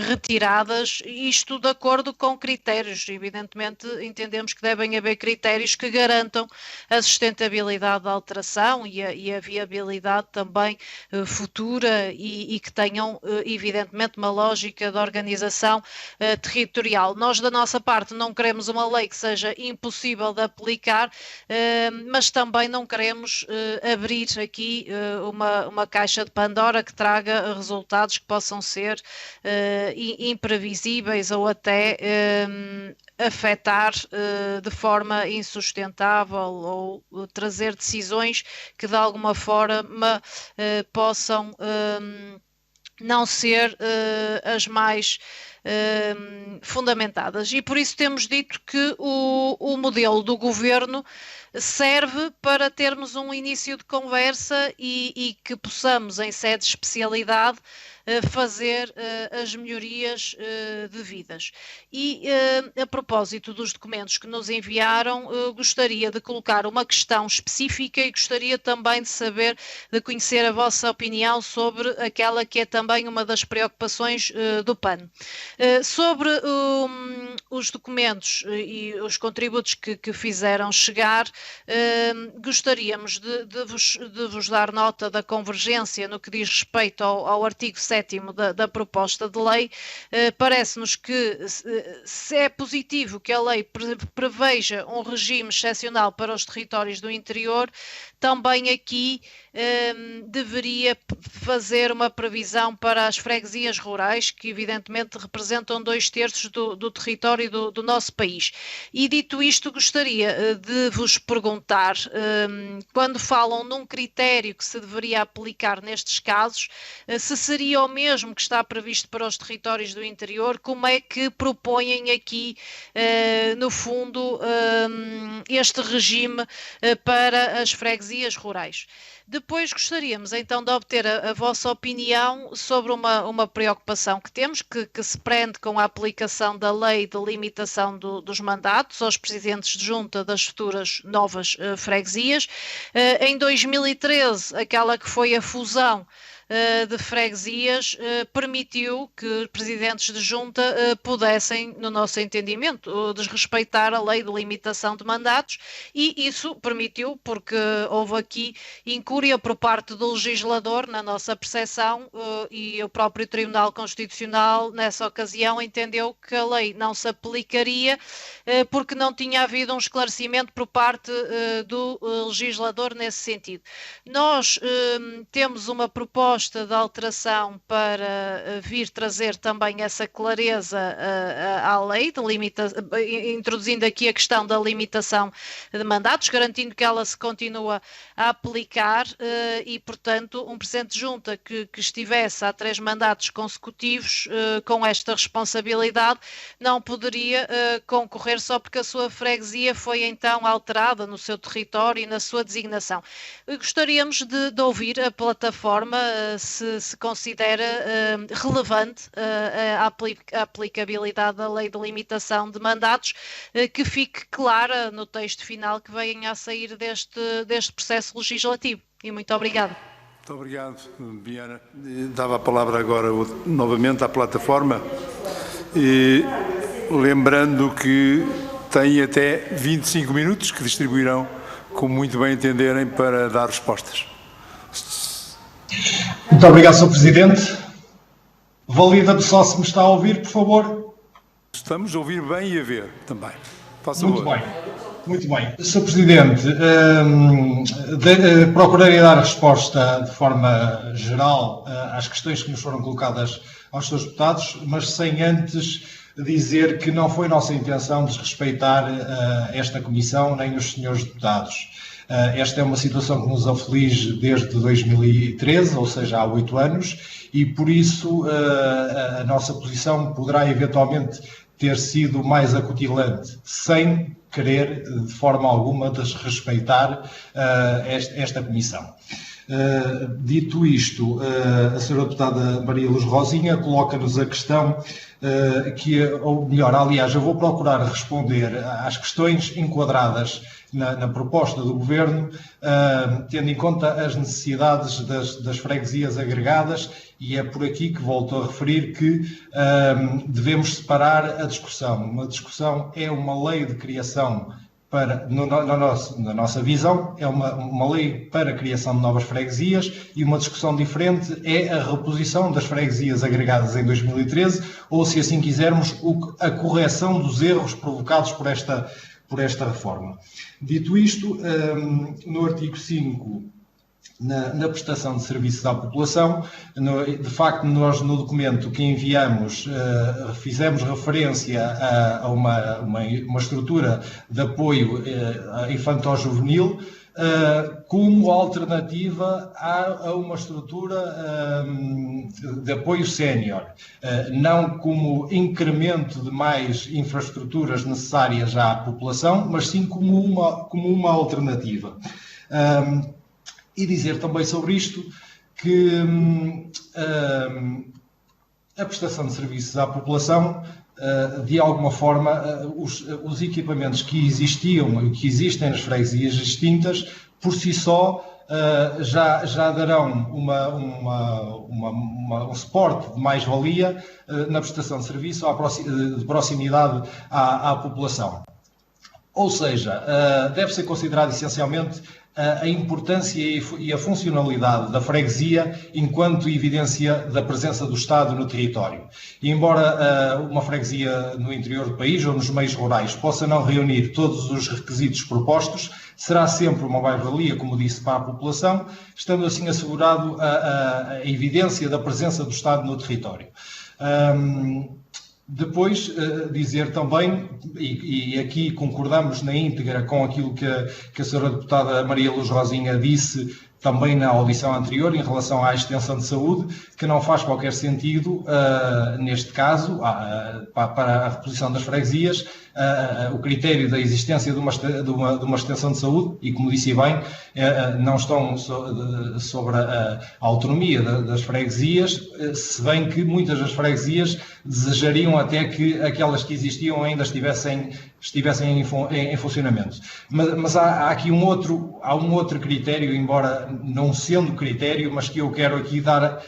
retiradas, isto de acordo com critérios. Evidentemente, entendemos que devem haver critérios que garantam a sustentabilidade da alteração e a viabilidade também futura e que tenham, evidentemente, uma lógica de organização territorial. Nós, da nossa parte, não queremos uma lei que seja impossível de aplicar, mas também não queremos abrir aqui uma caixa de Pandora que traga resultados que possam ser imprevisíveis ou até afetar de forma insustentável ou trazer decisões que de alguma forma possam não ser as mais fundamentadas. E por isso temos dito que o modelo do governo serve para termos um início de conversa e que possamos, em sede de especialidade, fazer as melhorias devidas. E a propósito dos documentos que nos enviaram, gostaria de colocar uma questão específica e gostaria também de conhecer a vossa opinião sobre aquela que é também uma das preocupações do PAN. Sobre os documentos e os contributos que fizeram chegar, gostaríamos de vos dar nota da convergência no que diz respeito ao artigo 7º da proposta de lei. Parece-nos que se é positivo que a lei preveja um regime excepcional para os territórios do interior, também aqui deveria fazer uma previsão para as freguesias rurais, que evidentemente representam 2/3 do território do nosso país. E dito isto, gostaria de vos perguntar, quando falam num critério que se deveria aplicar nestes casos, se seria o mesmo que está previsto para os territórios do interior, como é que propõem aqui, no fundo, este regime para as freguesias rurais. Depois gostaríamos então de obter a vossa opinião sobre uma preocupação que temos, que se prende com a aplicação da lei de limitação dos mandatos aos presidentes de junta das futuras novas freguesias. Em 2013, aquela que foi a fusão de freguesias permitiu que presidentes de junta pudessem, no nosso entendimento, desrespeitar a lei de limitação de mandatos, e isso permitiu, porque houve aqui incúria por parte do legislador, na nossa percepção, e o próprio Tribunal Constitucional, nessa ocasião, entendeu que a lei não se aplicaria porque não tinha havido um esclarecimento por parte do legislador nesse sentido. Nós temos uma proposta proposta de alteração para vir trazer também essa clareza à lei, introduzindo aqui a questão da limitação de mandatos, garantindo que ela se continua a aplicar e, portanto, um Presidente de Junta que estivesse há 3 mandatos consecutivos com esta responsabilidade não poderia concorrer só porque a sua freguesia foi então alterada no seu território e na sua designação. Gostaríamos de ouvir a plataforma se considera relevante a aplicabilidade da lei de limitação de mandatos, que fique clara no texto final que venha a sair deste processo legislativo. E muito obrigada. Muito obrigado, Biana. Dava a palavra agora novamente à plataforma, e lembrando que tem até 25 minutos que distribuirão como muito bem entenderem para dar respostas. Muito obrigado, Sr. Presidente. Valida-me só se me está a ouvir, por favor. Estamos a ouvir bem e a ver também. Faça Muito favor. bem. Muito bem. Sr. Presidente, procurarei dar resposta de forma geral às questões que nos foram colocadas aos Srs. Deputados, mas sem antes dizer que não foi nossa intenção desrespeitar esta Comissão nem os Srs. Deputados. Esta é uma situação que nos aflige desde 2013, ou seja, há 8 anos, e por isso a nossa posição poderá eventualmente ter sido mais acutilante, sem querer de forma alguma desrespeitar esta Comissão. Dito isto, a Sra. Deputada Maria Luz Rosinha coloca-nos a questão ou melhor, aliás, eu vou procurar responder às questões enquadradas na proposta do Governo, tendo em conta as necessidades das freguesias agregadas, e é por aqui que volto a referir que devemos separar a discussão. Uma discussão é uma lei de criação na nossa visão, é uma lei para a criação de novas freguesias, e uma discussão diferente é a reposição das freguesias agregadas em 2013, ou, se assim quisermos, a correção dos erros provocados por esta reforma. Dito isto, no artigo 5, na prestação de serviços à população, de facto, nós no documento que enviamos fizemos referência a uma estrutura de apoio infanto-juvenil como alternativa a uma estrutura de apoio sénior, não como incremento de mais infraestruturas necessárias à população, mas sim como uma alternativa. E dizer também sobre isto que a prestação de serviços à população, de alguma forma, os equipamentos que existiam e que existem nas freguesias extintas, por si só, já darão um suporte de mais-valia na prestação de serviço de proximidade à população. Ou seja, deve ser considerado essencialmente a importância e a funcionalidade da freguesia enquanto evidência da presença do Estado no território. E embora uma freguesia no interior do país ou nos meios rurais possa não reunir todos os requisitos propostos, será sempre uma mais-valia, como disse, para a população, estando assim assegurado a evidência da presença do Estado no território. Depois, dizer também, e aqui concordamos na íntegra com aquilo que a Sra. Deputada Maria Luz Rosinha disse também na audição anterior, em relação à extensão de saúde, que não faz qualquer sentido, neste caso, para a reposição das freguesias, o critério da existência de uma extensão de saúde, e como disse bem, não estão sobre a autonomia das freguesias, se bem que muitas das freguesias desejariam até que aquelas que existiam ainda estivessem em funcionamento. Mas há aqui um outro critério, embora não sendo critério, mas que eu quero aqui dar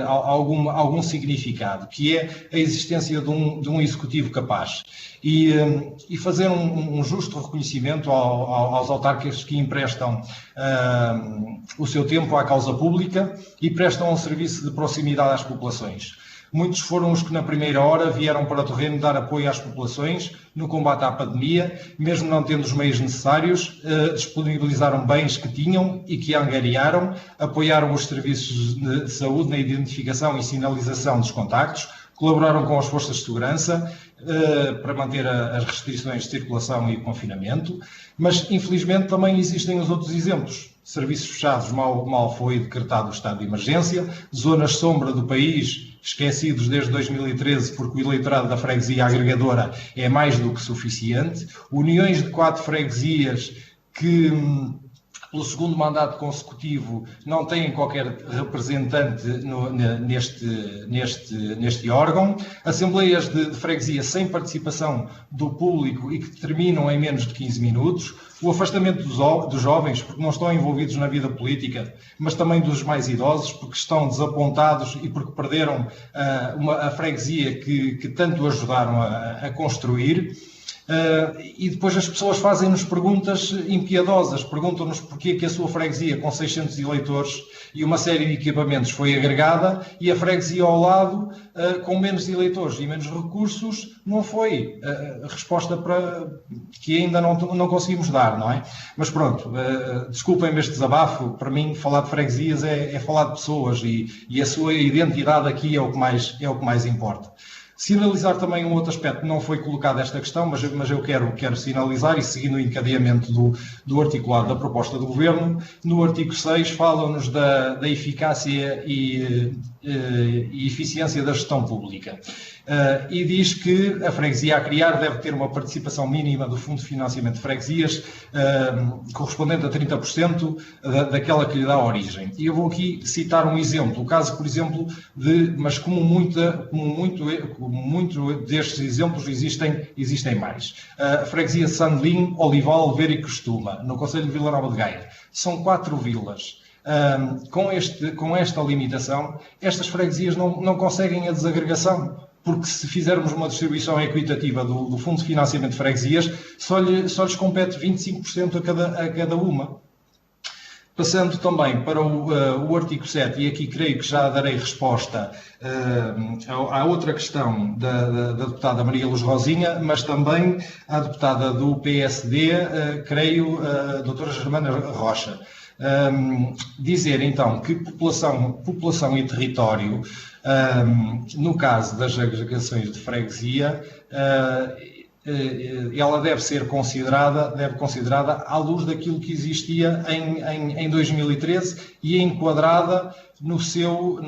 algum significado, que é a existência de um executivo capaz. E fazer um justo reconhecimento aos autarcas que emprestam o seu tempo à causa pública e prestam um serviço de proximidade às populações. Muitos foram os que na primeira hora vieram para o terreno dar apoio às populações no combate à pandemia, mesmo não tendo os meios necessários, disponibilizaram bens que tinham e que angariaram, apoiaram os serviços de saúde na identificação e sinalização dos contactos, colaboraram com as forças de segurança para manter as restrições de circulação e confinamento, mas infelizmente também existem os outros exemplos. Serviços fechados, mal foi decretado o estado de emergência, zonas sombra do país esquecidos desde 2013 porque o eleitorado da freguesia agregadora é mais do que suficiente, uniões de 4 freguesias que pelo segundo mandato consecutivo não têm qualquer representante neste órgão, assembleias de freguesia sem participação do público e que terminam em menos de 15 minutos, o afastamento dos jovens porque não estão envolvidos na vida política, mas também dos mais idosos porque estão desapontados e porque perderam a freguesia que tanto ajudaram a construir. E depois as pessoas fazem-nos perguntas impiedosas, perguntam-nos porquê que a sua freguesia com 600 eleitores e uma série de equipamentos foi agregada e a freguesia ao lado com menos eleitores e menos recursos não foi. Resposta que ainda não conseguimos dar, não é? Mas pronto, desculpem-me este desabafo, para mim falar de freguesias é falar de pessoas e a sua identidade aqui é o que mais importa. Sinalizar também um outro aspecto, não foi colocado esta questão, mas eu quero sinalizar, e seguindo o encadeamento do articulado da proposta do Governo, no artigo 6 falam-nos da eficácia e eficiência da gestão pública. E diz que a freguesia a criar deve ter uma participação mínima do Fundo de Financiamento de Freguesias correspondente a 30% daquela que lhe dá origem. E eu vou aqui citar um exemplo, o caso, por exemplo, mas como muito destes exemplos existem mais. A freguesia de Sandelim, Olival, Oliveira e Costuma, no concelho de Vila Nova de Gaia. São 4 vilas. Com esta limitação, estas freguesias não conseguem a desagregação, porque se fizermos uma distribuição equitativa do Fundo de Financiamento de Freguesias, só lhes compete 25% a cada uma. Passando também para o artigo 7, e aqui creio que já darei resposta à outra questão da deputada Maria Luz Rosinha, mas também à deputada do PSD, creio, a doutora Germana Rocha. Dizer então que população e território, no caso das agregações de freguesia, ela deve ser considerada à luz daquilo que existia em 2013 e enquadrada no seu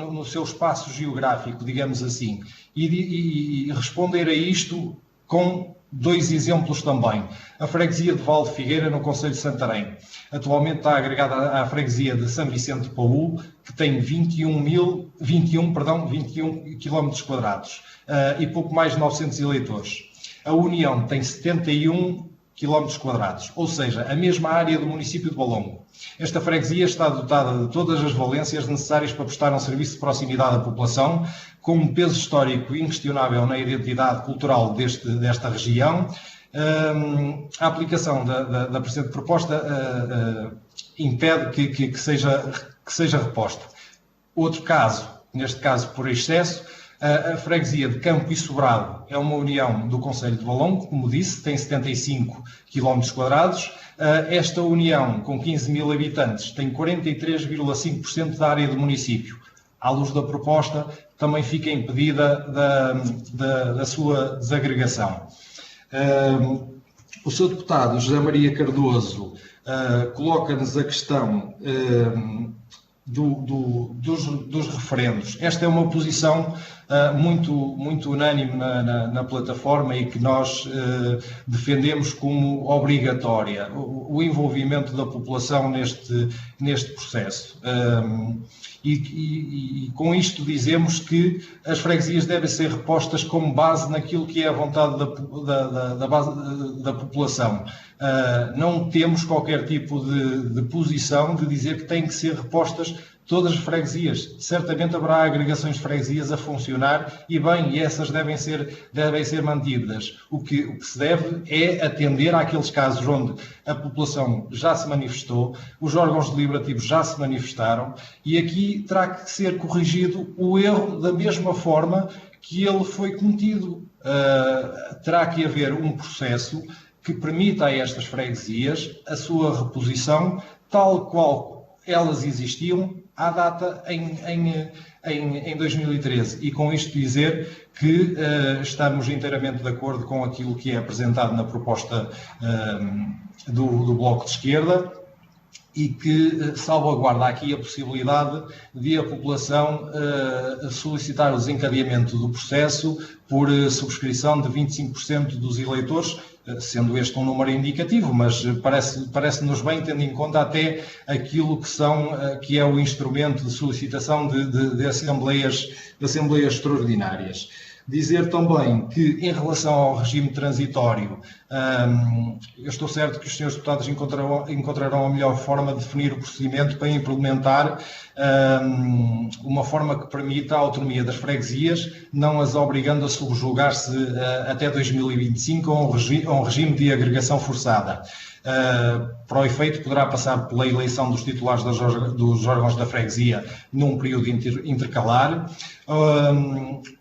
espaço geográfico, digamos assim. E responder a isto com 2 exemplos também. A freguesia de Val de Figueira, no concelho de Santarém. Atualmente está agregada à freguesia de São Vicente de Paúl, que tem 21 km² e pouco mais de 900 eleitores. A União tem 71 km², ou seja, a mesma área do município de Valongo. Esta freguesia está dotada de todas as valências necessárias para prestar um serviço de proximidade à população, com um peso histórico inquestionável na identidade cultural desta região. A aplicação da presente proposta impede que seja reposta. Outro caso, neste caso por excesso, a freguesia de Campo e Sobrado é uma união do concelho de Valongo, como disse, tem 75 km². Esta união, com 15 mil habitantes, tem 43,5% da área do município. À luz da proposta, também fica impedida da sua desagregação. O Sr. Deputado José Maria Cardoso coloca-nos a questão dos referendos. Esta é uma posição muito unânime na plataforma e que nós defendemos como obrigatória, o envolvimento da população neste processo. E com isto dizemos que as freguesias devem ser repostas como base naquilo que é a vontade da população. Não temos qualquer tipo de posição de dizer que têm que ser repostas todas as freguesias. Certamente haverá agregações de freguesias a funcionar e bem, e essas devem ser mantidas. O que se deve é atender àqueles casos onde a população já se manifestou, os órgãos deliberativos já se manifestaram e aqui terá que ser corrigido o erro da mesma forma que ele foi cometido. Terá que haver um processo que permita a estas freguesias a sua reposição tal qual elas existiam à data em 2013. E com isto dizer que estamos inteiramente de acordo com aquilo que é apresentado na proposta do Bloco de Esquerda e que salvaguarda aqui a possibilidade de a população solicitar o desencadeamento do processo por subscrição de 25% dos eleitores, sendo este um número indicativo, mas parece-nos bem, tendo em conta até aquilo que é o instrumento de solicitação de assembleias extraordinárias. Dizer também que, em relação ao regime transitório, eu estou certo que os senhores deputados encontrarão a melhor forma de definir o procedimento para implementar uma forma que permita a autonomia das freguesias, não as obrigando a subjugar-se até 2025 a um regime de agregação forçada. Para o efeito, poderá passar pela eleição dos titulares dos órgãos da freguesia num período intercalar,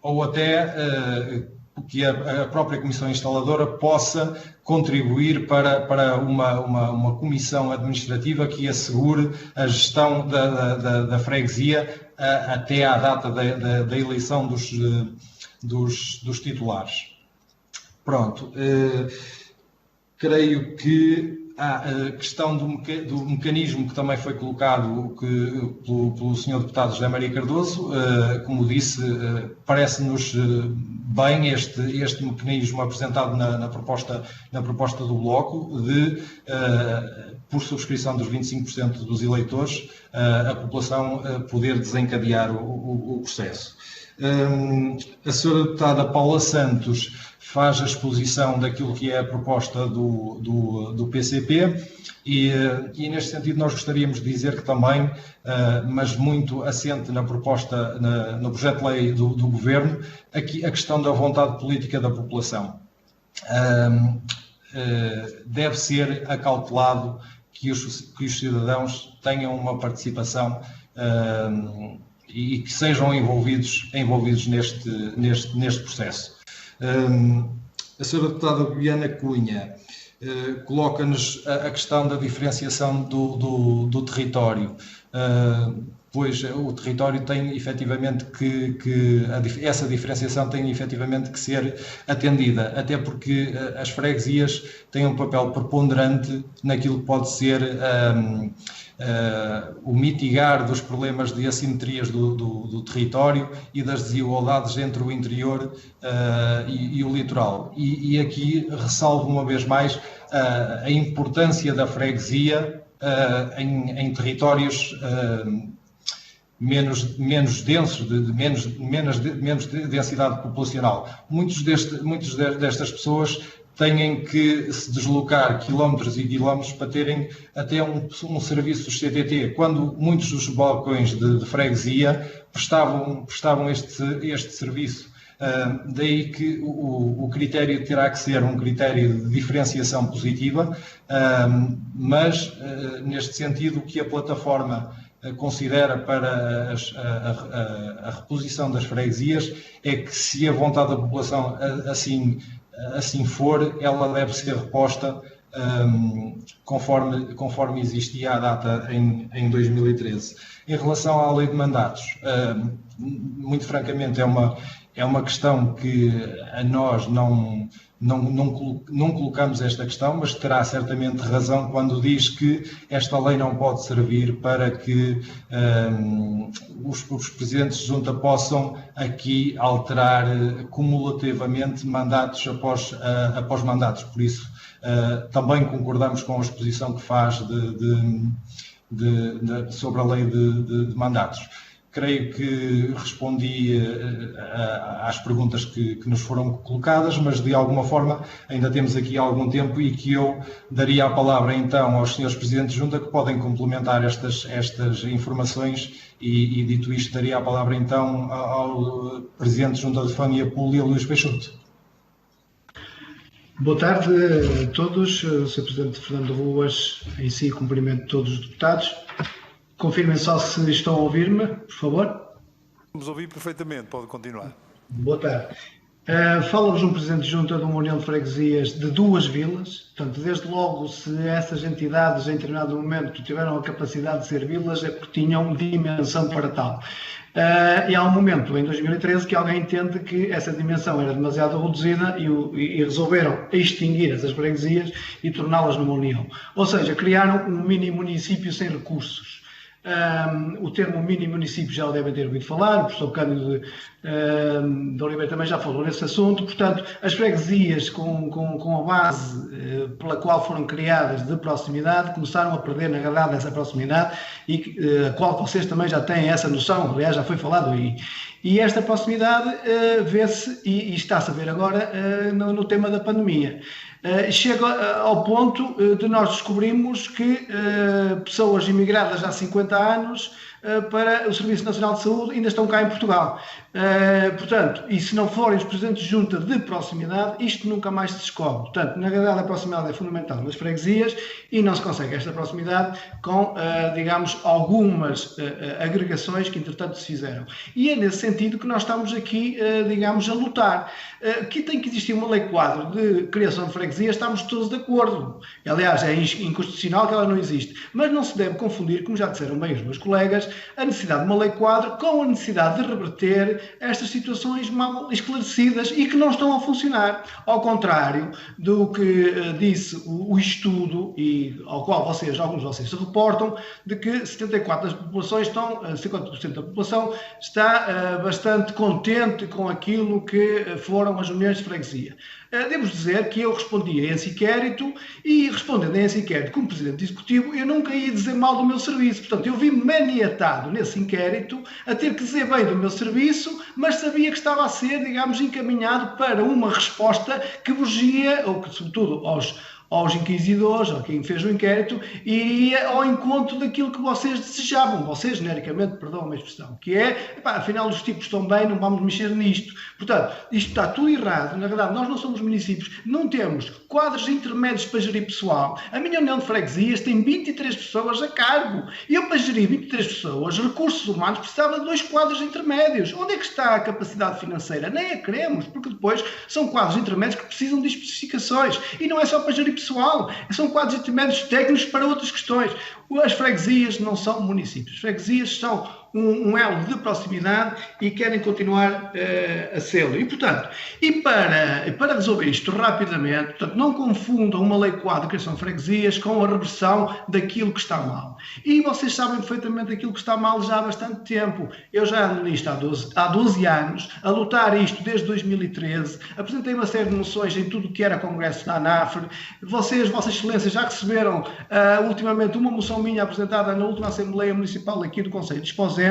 ou até que a própria Comissão Instaladora possa contribuir para uma comissão administrativa que assegure a gestão da freguesia até à data da eleição dos titulares. Pronto. Creio que a questão do mecanismo que também foi colocado pelo Sr. Deputado José Maria Cardoso, como disse, parece-nos bem este mecanismo apresentado na proposta do Bloco de, por subscrição dos 25% dos eleitores, a população poder desencadear o processo. A Sra. Deputada Paula Santos faz a exposição daquilo que é a proposta do PCP e neste sentido nós gostaríamos de dizer que também, mas muito assente na proposta, no projeto de lei do Governo, aqui a questão da vontade política da população. Deve ser acautelado que os cidadãos tenham uma participação e que sejam envolvidos neste processo. A Sra. Deputada Bibiana Cunha coloca-nos a questão da diferenciação do território, pois o território tem efetivamente essa diferenciação tem efetivamente que ser atendida, até porque as freguesias têm um papel preponderante naquilo que pode ser o mitigar dos problemas de assimetrias do território e das desigualdades entre o interior e o litoral. E aqui ressalvo uma vez mais a importância da freguesia em territórios menos densos, de menos densidade populacional. Muitas destas pessoas têm que se deslocar quilómetros e quilómetros para terem até um serviço dos CTT, quando muitos dos balcões de freguesia prestavam este serviço. Daí que o critério terá que ser um critério de diferenciação positiva, mas neste sentido o que a plataforma considera para a reposição das freguesias é que, se a vontade da população assim for, ela deve ser reposta conforme existia a data em 2013. Em relação à lei de mandatos, muito francamente é uma questão que a nós não colocamos esta questão, mas terá certamente razão quando diz que esta lei não pode servir para que os presidentes de junta possam aqui alterar cumulativamente mandatos após mandatos. Por isso, também concordamos com a exposição que faz sobre a lei de mandatos. Creio que respondi às perguntas que nos foram colocadas, mas de alguma forma ainda temos aqui algum tempo e que eu daria a palavra então aos senhores Presidentes de Junta que podem complementar estas informações e dito isto, daria a palavra então ao Presidente de Junta de Família Pública, Luís Peixoto. Boa tarde a todos, Sr. Presidente Fernando Ruas, em si cumprimento todos os deputados. Confirmem só se estão a ouvir-me, por favor. Vamos ouvir perfeitamente, pode continuar. Boa tarde. Fala-vos um Presidente de Junta de uma União de Freguesias de 2 vilas, portanto, desde logo, se essas entidades em determinado momento tiveram a capacidade de ser vilas, é porque tinham dimensão para tal. E há um momento, em 2013, que alguém entende que essa dimensão era demasiado reduzida e resolveram extinguir essas freguesias e torná-las numa união. Ou seja, criaram um mini-município sem recursos. O termo mini-município já o devem ter ouvido falar, o professor Cândido de Oliveira também já falou nesse assunto. Portanto, as freguesias com a base pela qual foram criadas de proximidade começaram a perder, na realidade, essa proximidade e a qual vocês também já têm essa noção, aliás, já foi falado aí. E esta proximidade vê-se e está-se a ver agora no tema da pandemia. Chega ao ponto de nós descobrirmos que pessoas imigradas há 50 anos para o Serviço Nacional de Saúde ainda estão cá em Portugal. Portanto, e se não forem os presidentes de junta de proximidade, isto nunca mais se descobre. Portanto, na realidade, a proximidade é fundamental nas freguesias e não se consegue esta proximidade com, digamos, algumas agregações que, entretanto, se fizeram. E é nesse sentido que nós estamos aqui, digamos, a lutar. Que tem que existir uma lei quadro de criação de freguesias, estamos todos de acordo. Aliás, é inconstitucional que ela não existe. Mas não se deve confundir, como já disseram bem os meus colegas, a necessidade de uma lei quadro com a necessidade de reverter estas situações mal esclarecidas e que não estão a funcionar. Ao contrário do que disse o estudo, e ao qual alguns de vocês se reportam, de que 50% da população está bastante contente com aquilo que foram as uniões de freguesia. Devo dizer que eu respondi a esse inquérito e, respondendo a esse inquérito como Presidente Executivo, eu nunca ia dizer mal do meu serviço. Portanto, eu vi-me maniatado nesse inquérito a ter que dizer bem do meu serviço, mas sabia que estava a ser, digamos, encaminhado para uma resposta que vos ia, ou que, sobretudo, aos inquisidores, a quem fez o inquérito, iria ao encontro daquilo que vocês desejavam, vocês, genericamente, perdão a expressão, que é, afinal os tipos estão bem, não vamos mexer nisto. Portanto, isto está tudo errado. Na verdade, nós não somos municípios, não temos quadros intermédios para gerir pessoal. A minha União de Freguesias tem 23 pessoas a cargo. E eu, para gerir 23 pessoas, recursos humanos, precisava de 2 quadros intermédios. Onde é que está a capacidade financeira? Nem a queremos, porque depois são quadros intermédios que precisam de especificações. E não é só para gerir pessoal, são quadros intermédios técnicos para outras questões. As freguesias não são municípios, as freguesias são um elo de proximidade e querem continuar a sê-lo. E, portanto, para resolver isto rapidamente, portanto, não confundam uma lei quadro de criação de freguesias com a reversão daquilo que está mal. E vocês sabem perfeitamente aquilo que está mal já há bastante tempo. Eu já ando nisto há 12 anos, a lutar isto desde 2013, apresentei uma série de moções em tudo o que era congresso da ANAFRE. Vossas Excelências já receberam ultimamente uma moção minha apresentada na última Assembleia Municipal aqui do Conselho de Esposende.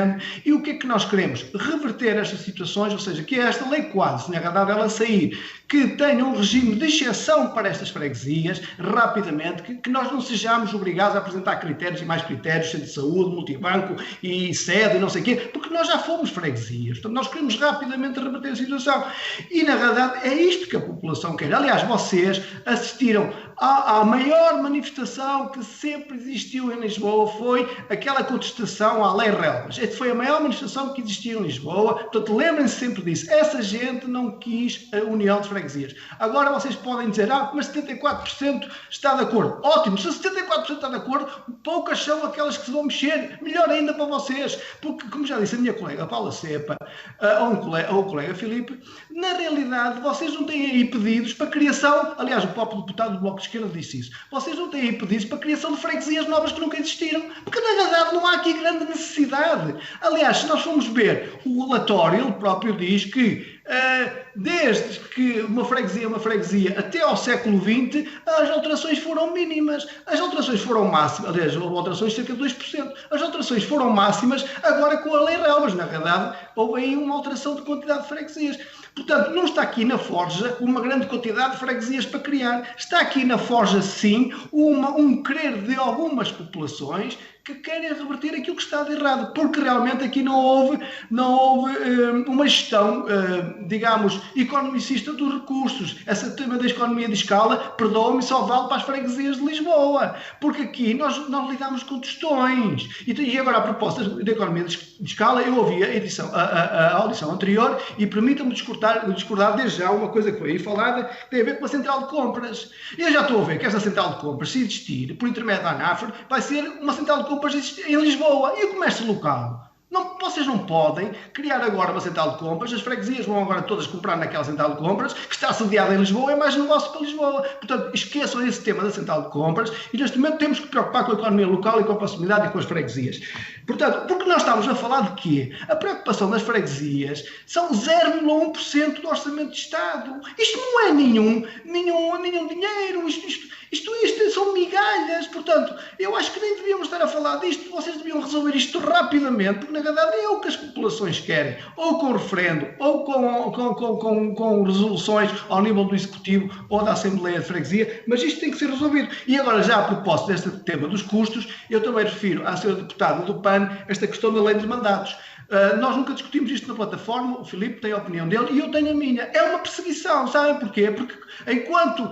E o que é que nós queremos? Reverter estas situações, ou seja, que esta lei quadro, se na verdade ela sair, que tenha um regime de exceção para estas freguesias, rapidamente, que nós não sejamos obrigados a apresentar critérios e mais critérios, centro de saúde, multibanco e sede e não sei o quê, porque nós já fomos freguesias. Portanto, nós queremos rapidamente reverter a situação. E, na verdade, é isto que a população quer. Aliás, vocês assistiram à maior manifestação que sempre existiu em Lisboa, foi aquela contestação à Lei Relvas. Esta foi a maior manifestação que existiu em Lisboa. Portanto, lembrem-se sempre disso. Essa gente não quis a união de freguesias. Agora vocês podem dizer, mas 74% está de acordo. Ótimo, se 74% está de acordo, poucas são aquelas que se vão mexer. Melhor ainda para vocês. Porque, como já disse a minha colega Paula Cepa, ou o colega Filipe, na realidade vocês não têm aí pedidos para criação, aliás, o próprio deputado do Bloco de Esquerda disse isso, vocês não têm aí pedidos para a criação de freguesias novas que nunca existiram, porque na verdade não há aqui grande necessidade. Aliás, se nós formos ver o relatório, ele próprio diz que Desde que uma freguesia é uma freguesia até ao século XX, as alterações foram mínimas. As alterações foram máximas, aliás, houve alterações de cerca de 2%. As alterações foram máximas agora com a Lei Real, mas na realidade houve aí uma alteração de quantidade de freguesias. Portanto, não está aqui na forja uma grande quantidade de freguesias para criar. Está aqui na forja, sim, um querer de algumas populações que querem reverter aquilo que está de errado, porque realmente aqui não houve uma gestão, digamos, economicista dos recursos. Esse tema da economia de escala, perdoa-me, só vale para as freguesias de Lisboa, porque aqui nós lidamos com tostões. E agora, a proposta da economia de escala, eu ouvi a audição anterior e permitam-me discordar desde já uma coisa que foi aí falada, que tem a ver com a central de compras. Eu já estou a ver que esta central de compras, se existir, por intermédio da ANAFR, vai ser uma central de compras em Lisboa. E o comércio local? Não, vocês não podem criar agora uma central de compras, as freguesias vão agora todas comprar naquela central de compras, que está sediada em Lisboa, é mais negócio para Lisboa. Portanto, esqueçam esse tema da central de compras e neste momento temos que preocupar com a economia local e com a proximidade e com as freguesias. Portanto, porque nós estamos a falar de quê? A preocupação das freguesias são 0,1% do orçamento de Estado. Isto não é nenhum dinheiro, isto são migalhas. Portanto, eu acho que nem devíamos estar a falar disto, vocês deviam resolver isto rapidamente, porque na verdade é o que as populações querem, ou com referendo, ou com resoluções ao nível do Executivo ou da Assembleia de Freguesia, mas isto tem que ser resolvido. E agora, já a propósito deste tema dos custos, eu também refiro à senhora deputada do PAN esta questão da lei dos mandatos. Nós nunca discutimos isto na plataforma, o Filipe tem a opinião dele e eu tenho a minha. É uma perseguição, sabem porquê? Porque enquanto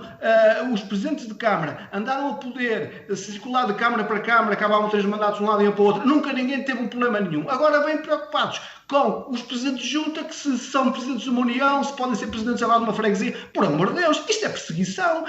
os presidentes de Câmara andaram a poder circular de Câmara para Câmara, acabavam 3 mandatos de um lado e para o outro, nunca ninguém teve um problema nenhum. Agora vêm preocupados com os presidentes de junta, que se são presidentes de uma união, se podem ser presidentes agora de uma freguesia. Por amor de Deus, isto é perseguição.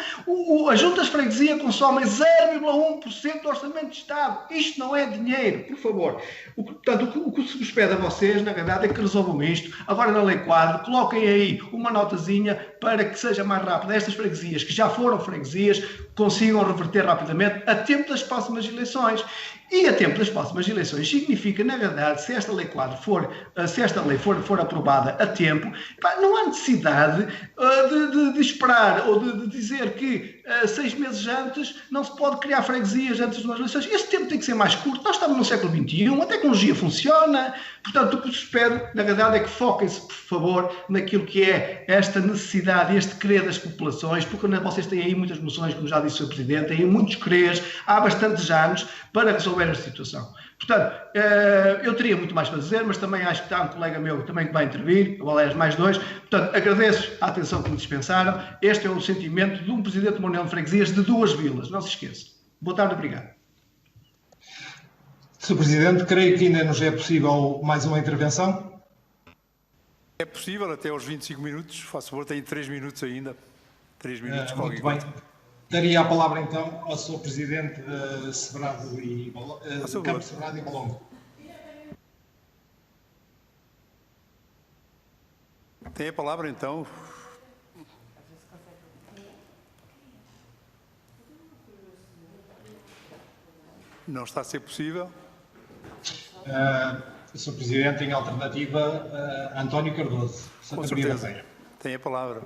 As juntas de freguesia consomem 0,1% do orçamento de Estado. Isto não é dinheiro, por favor. Portanto, o que se vos pede a vocês, na verdade, é que resolvam isto. Agora na Lei Quadro, coloquem aí uma notazinha para que seja mais rápido. Estas freguesias, que já foram freguesias, consigam reverter rapidamente a tempo das próximas eleições. E a tempo das próximas eleições significa, na verdade, se esta lei quadro for aprovada a tempo, não há necessidade de esperar ou de dizer que 6 meses antes não se pode criar freguesias antes de umas eleições. Esse tempo tem que ser mais curto. Nós estamos no século XXI, a tecnologia funciona. Portanto, o que vos espero, na verdade, é que foquem-se, por favor, naquilo que é esta necessidade, este querer das populações, porque vocês têm aí muitas moções, como já disse o Sr. Presidente, têm muitos quereres há bastantes anos para resolver esta situação. Portanto, eu teria muito mais para dizer, mas também acho que está um colega meu também que vai intervir, ou aliás mais 2. Portanto, agradeço a atenção que me dispensaram. Este é o sentimento de um Presidente de uma União de Freguesias de 2 vilas, não se esqueça. Boa tarde, obrigado. Sr. Presidente, creio que ainda nos é possível mais uma intervenção. É possível, até aos 25 minutos. Faço favor, tenho 3 minutos ainda. 3 minutos, muito bem. Daria a palavra então ao Sr. Presidente Campos Severado e Balongo. Tem a palavra então. Não está a ser possível. Sr. Presidente, em alternativa, António Cardoso. Com certeza. Tem a palavra.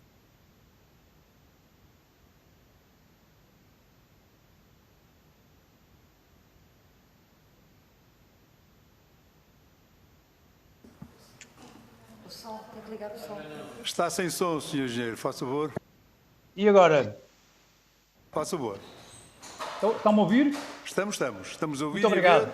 Está sem som, Sr. Engenheiro, faz favor. E agora? Faz favor. Estão-me a ouvir? Estamos a ouvir. Muito obrigado.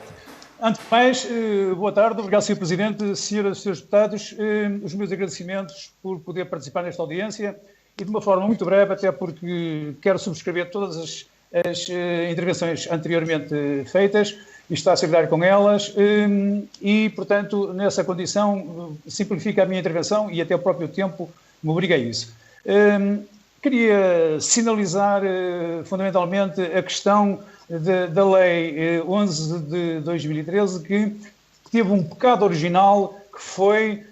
Antes de mais, boa tarde, obrigado, Sr. Presidente, senhoras e senhores deputados, os meus agradecimentos por poder participar nesta audiência e de uma forma muito breve, até porque quero subscrever todas as intervenções anteriormente feitas e estar a solidário com elas e, portanto, nessa condição, simplifica a minha intervenção e até o próprio tempo me obriga a isso. Queria sinalizar fundamentalmente a questão da Lei 11 de 2013, que teve um pecado original, que foi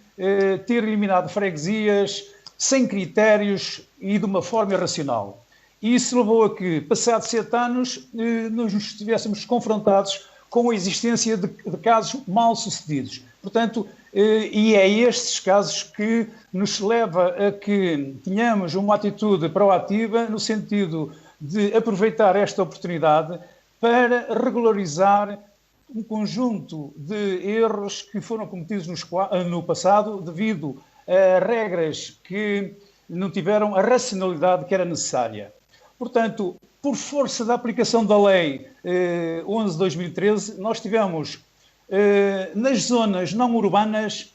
ter eliminado freguesias sem critérios e de uma forma irracional. E isso levou a que, passados 7 anos, nos estivéssemos confrontados com a existência de casos mal sucedidos. Portanto, e é estes casos que nos leva a que tenhamos uma atitude proativa no sentido de aproveitar esta oportunidade para regularizar um conjunto de erros que foram cometidos no passado devido a regras que não tiveram a racionalidade que era necessária. Portanto, por força da aplicação da Lei 11 de 2013, nós tivemos nas zonas não urbanas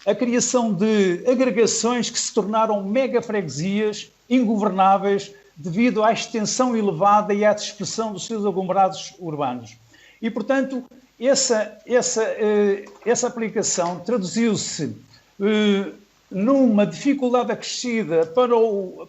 a criação de agregações que se tornaram mega-freguesias ingovernáveis devido à extensão elevada e à dispersão dos seus aglomerados urbanos. E, portanto, essa aplicação traduziu-se numa dificuldade acrescida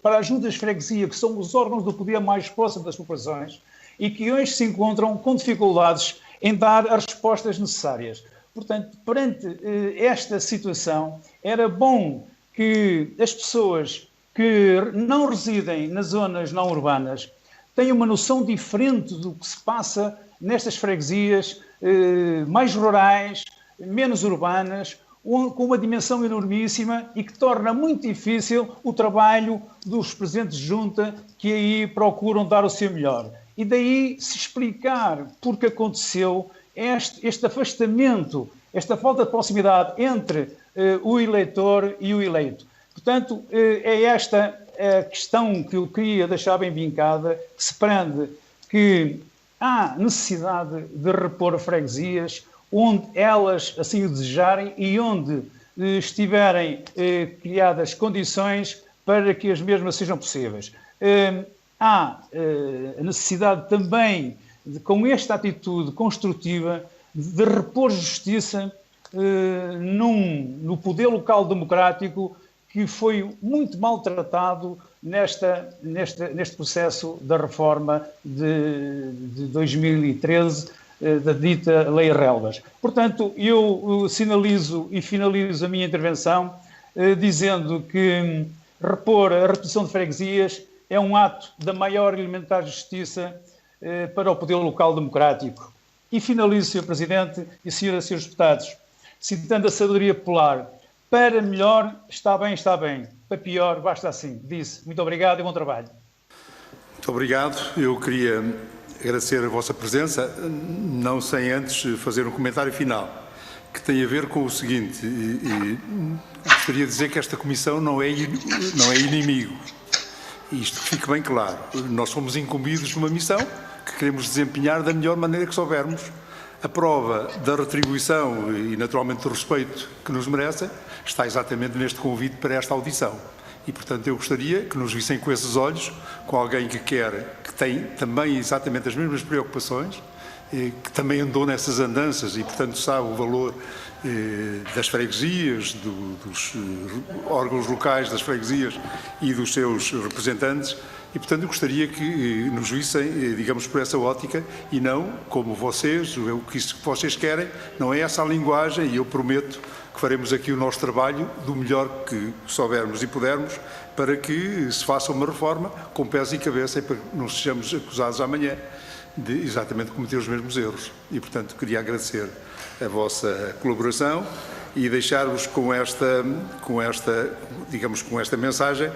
para as juntas de freguesia, que são os órgãos do poder mais próximos das populações, e que hoje se encontram com dificuldades em dar as respostas necessárias. Portanto, perante esta situação, era bom que as pessoas que não residem nas zonas não urbanas tenham uma noção diferente do que se passa nestas freguesias mais rurais, menos urbanas, com uma dimensão enormíssima e que torna muito difícil o trabalho dos presidentes de junta que aí procuram dar o seu melhor. E daí se explicar porque aconteceu este afastamento, esta falta de proximidade entre o eleitor e o eleito. Portanto, é esta a questão que eu queria deixar bem vincada, que se prende que há necessidade de repor freguesias onde elas assim o desejarem e onde estiverem criadas condições para que as mesmas sejam possíveis. Há a necessidade também, com esta atitude construtiva, de repor justiça no poder local democrático que foi muito maltratado neste processo da reforma de 2013, da dita Lei Relvas. Portanto, eu sinalizo e finalizo a minha intervenção dizendo que repor a repetição de freguesias é um ato da maior e elementar justiça para o poder local democrático. E finalizo, Sr. Presidente e Srs. Deputados, citando a sabedoria popular: para melhor está bem, para pior basta assim. Disse. Muito obrigado e bom trabalho. Muito obrigado. Eu queria agradecer a vossa presença, não sem antes fazer um comentário final, que tem a ver com o seguinte. Gostaria de dizer que esta Comissão não é inimigo. Isto fique bem claro. Nós somos incumbidos numa missão que queremos desempenhar da melhor maneira que soubermos. A prova da retribuição e, naturalmente, do respeito que nos merecem está exatamente neste convite para esta audição. E, portanto, eu gostaria que nos vissem com esses olhos, com alguém que tem também exatamente as mesmas preocupações, que também andou nessas andanças e, portanto, sabe o valor das freguesias, dos órgãos locais das freguesias e dos seus representantes. E, portanto, eu gostaria que nos vissem, digamos, por essa ótica e não como vocês, o que vocês querem, não é essa a linguagem, e eu prometo que faremos aqui o nosso trabalho do melhor que soubermos e pudermos para que se faça uma reforma com pés e cabeça e para que não sejamos acusados amanhã de exatamente cometer os mesmos erros. E, portanto, queria agradecer a vossa colaboração e deixar-vos com esta mensagem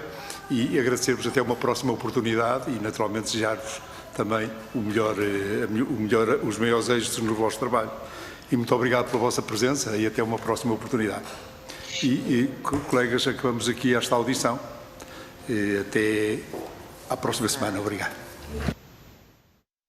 e agradecer-vos até uma próxima oportunidade e, naturalmente, desejar-vos também os maiores êxitos no vosso trabalho. E muito obrigado pela vossa presença e até uma próxima oportunidade. E colegas, acabamos aqui esta audição. Até à próxima semana. Obrigado.